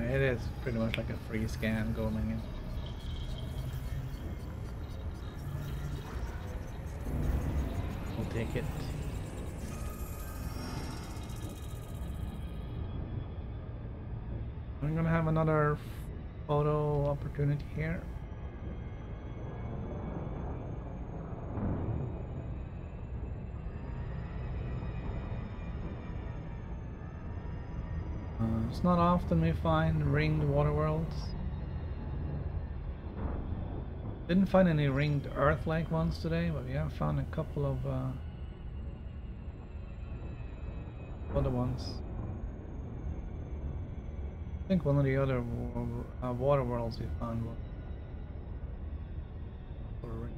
it is pretty much like a free scan going in. We'll take it. I'm gonna have another photo opportunity here. It's not often we find ringed water worlds. Didn't find any ringed Earth-like ones today, but we have found a couple of other ones. I think one of the other water worlds we found was ringed.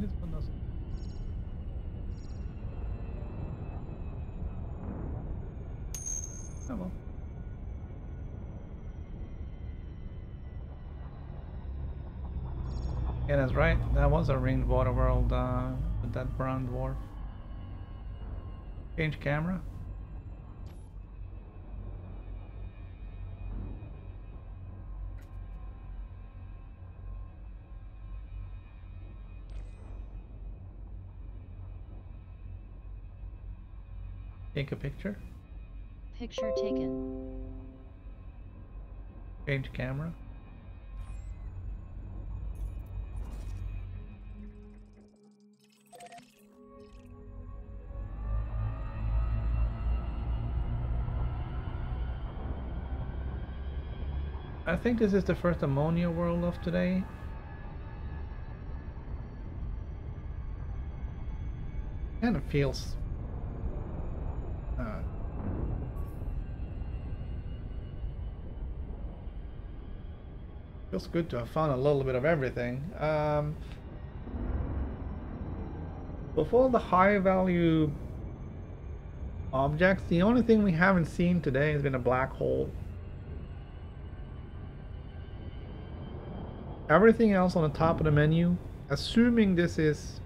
This one doesn't. Oh well. Yeah, that's right. That was a ringed water world with that brown dwarf. Change camera. Take a picture. Picture taken. Change camera. I think this is the first ammonia world of today. Kind of feels feels good to have found a little bit of everything. Of all the high value objects, the only thing we haven't seen today has been a black hole. Everything else on the top of the menu, assuming this is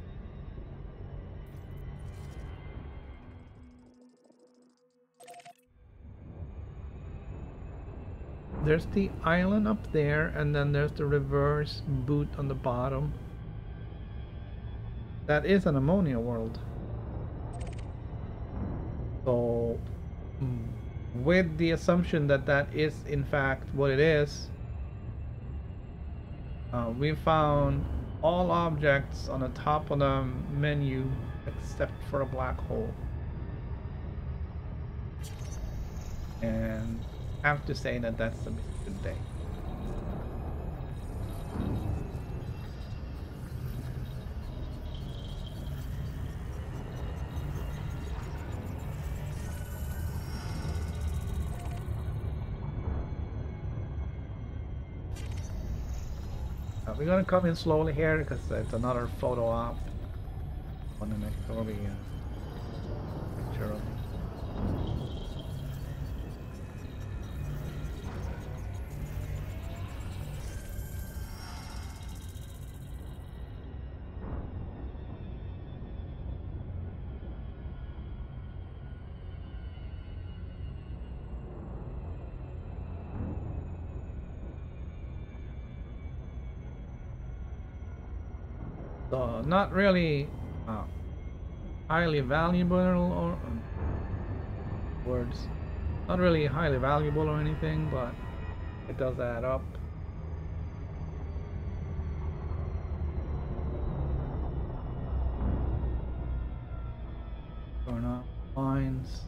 there's the island up there, and then there's the reverse boot on the bottom. That is an ammonia world. So, with the assumption that that is in fact what it is, we found all objects on the top of the menu except for a black hole. And I have to say that that's a good day. We're gonna come in slowly here because it's another photo op on the next picture of me. So not really highly valuable or words. Not really highly valuable or anything, but it does add up. Turn off lines.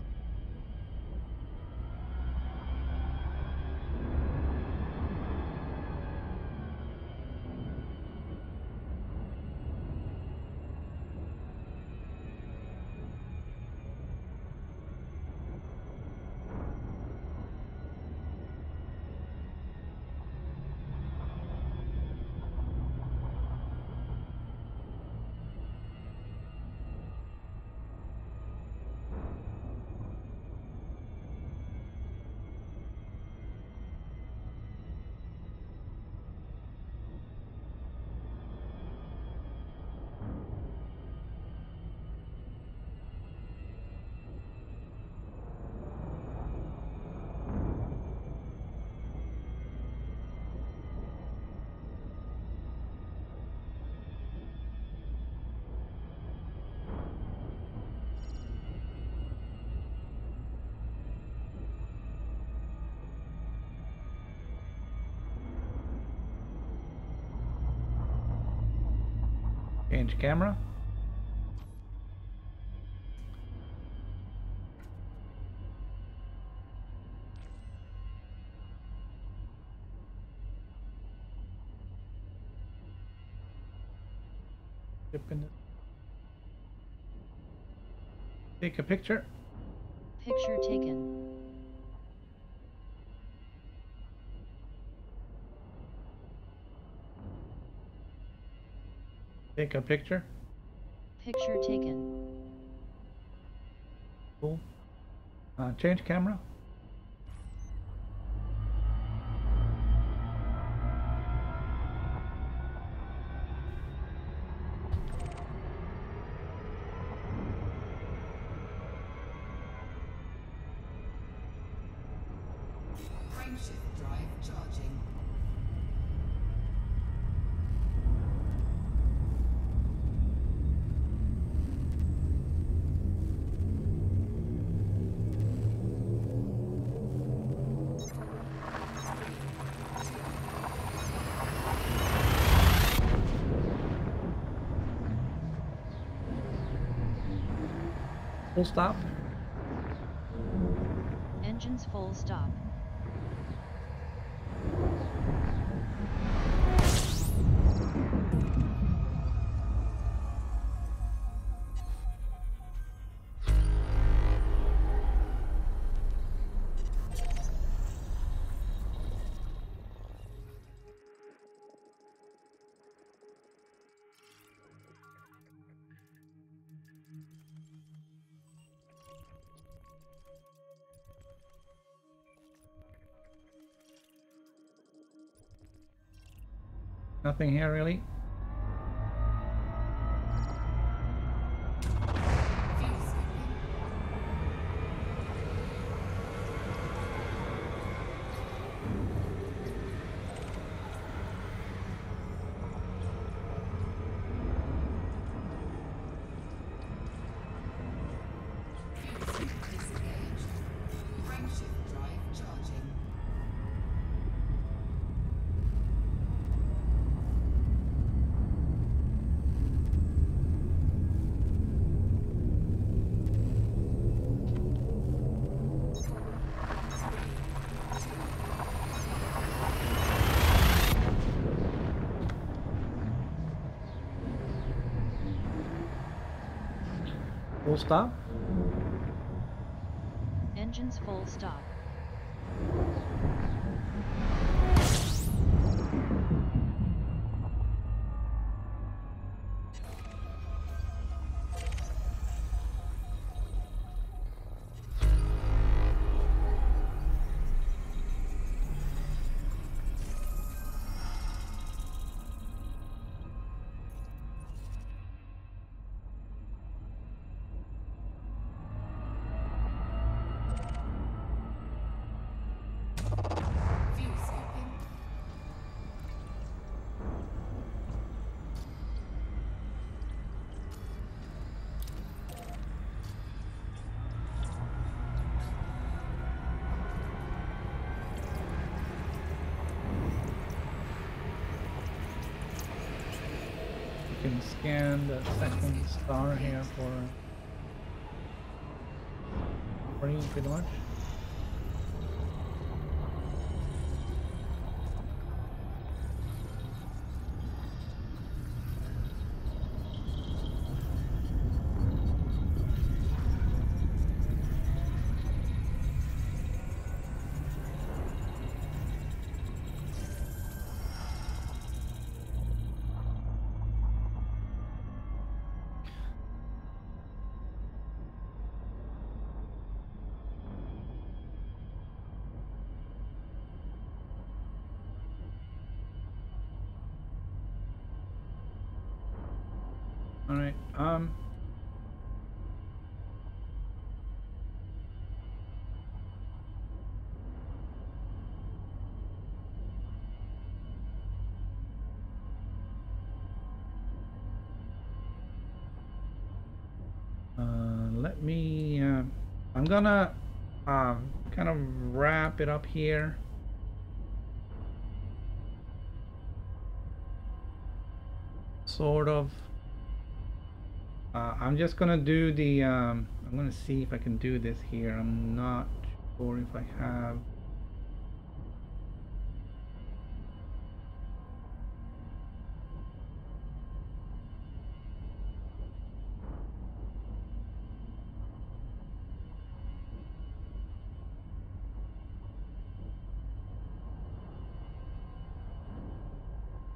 Change camera. Take a picture. Picture taken. Take a picture. Picture taken. Cool. Change camera. Frameshift drive charging. Full stop. Engines full stop. Nothing here really. Full stop. Engines full stop. You can scan the second star here for free, pretty much. All right. Let me. I'm gonna kind of wrap it up here. Sort of. I'm just gonna do the. I'm gonna see if I can do this here. I'm not sure if I have.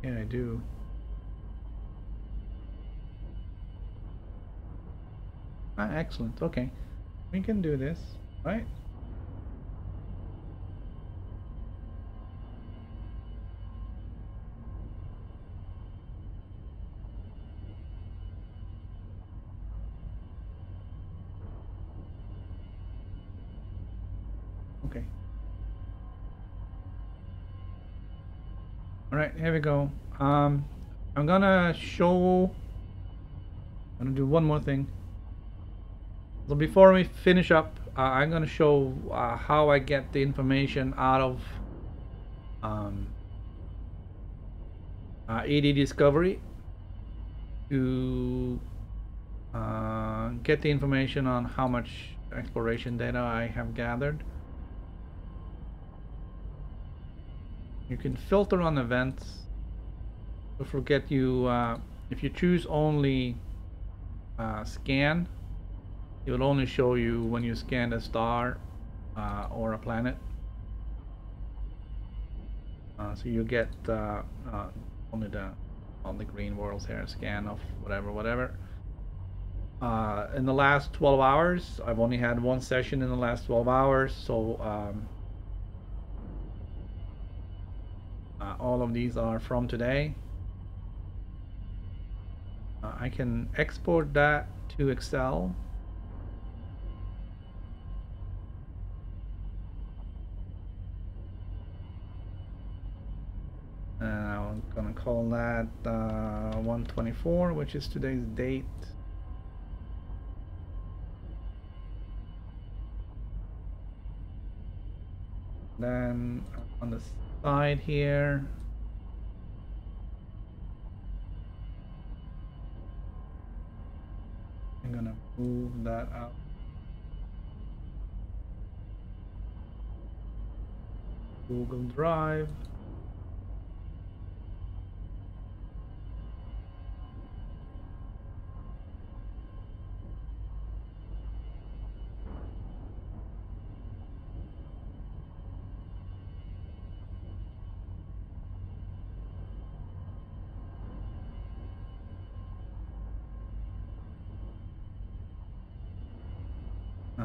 Yeah, I do. Ah, excellent. Okay, we can do this, right? Okay. All right, here we go. I'm gonna show. I'm gonna do one more thing. So before we finish up, I'm gonna show how I get the information out of ED Discovery to get the information on how much exploration data I have gathered. You can filter on events. Don't forget if you choose only scan, it will only show you when you scan a star or a planet. So you get only the green worlds here, scan of whatever. In the last 12 hours, I've only had one session in the last 12 hours, so all of these are from today. I can export that to Excel. And I'm gonna call that 124, which is today's date. Then on the side here, I'm gonna move that out. Google Drive.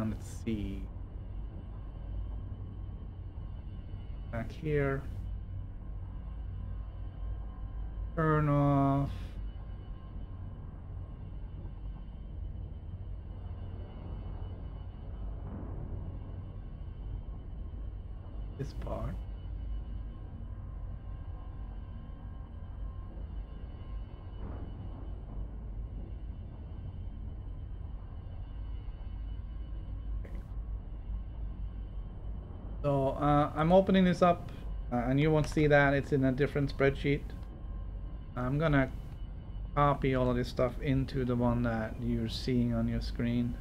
Let's see. Back here. Turn off. This part. So I'm opening this up and you won't see that, it's in a different spreadsheet. I'm gonna copy all of this stuff into the one that you're seeing on your screen.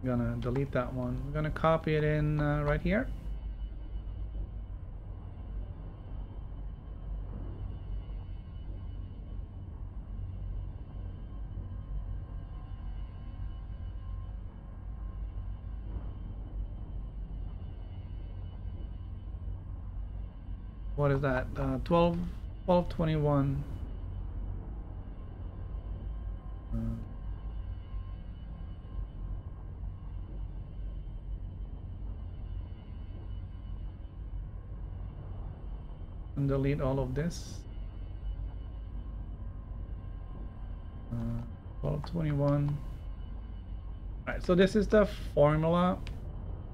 I'm gonna delete that one. We're gonna copy it in right here. What is that? 1221. And delete all of this. 1221. Alright, so this is the formula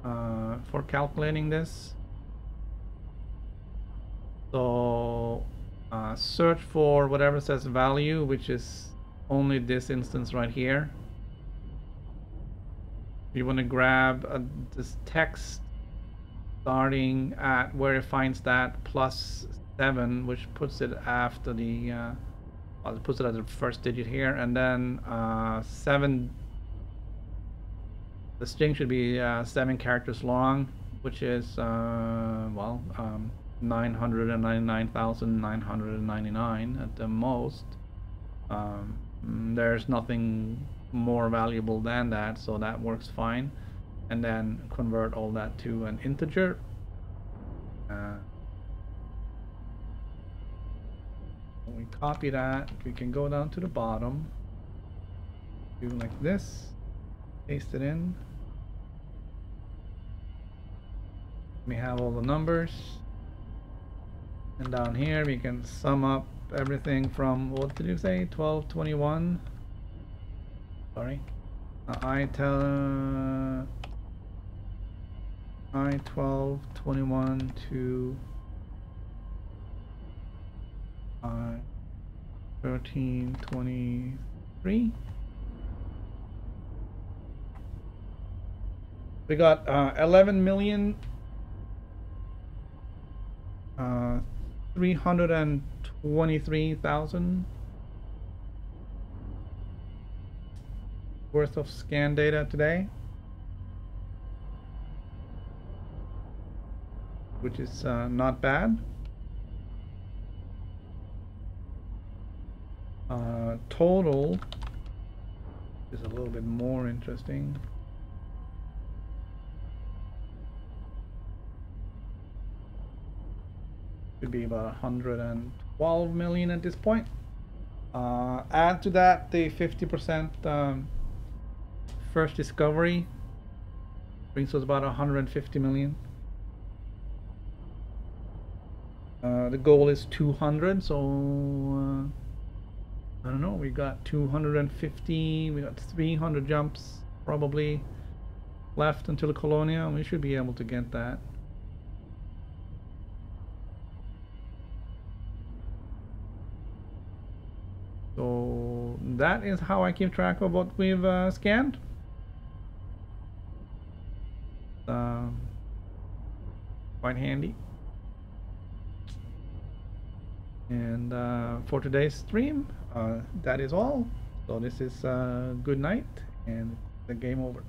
for calculating this. So search for whatever says value, which is only this instance right here. You want to grab this text starting at where it finds that +7, which puts it after the well, it puts it at the first digit here, and then 7. The string should be 7 characters long, which is well, 999,999 at the most. There's nothing more valuable than that, so that works fine. And then convert all that to an integer. When we copy that, we can go down to the bottom, do like this, paste it in. We have all the numbers. And down here we can sum up everything from, what did you say, 1221? Sorry. I1221 to I1323. We got 11 million 323,000 worth of scan data today, which is not bad. Total is a little bit more interesting. Should be about 112 million at this point. Add to that the 50% first discovery, brings us about 150 million. The goal is 200, so I don't know, we got 250, we got 300 jumps probably left until the Colonia, and we should be able to get that. So that is how I keep track of what we've scanned. Quite handy. And for today's stream, that is all. So this is good night and the game over.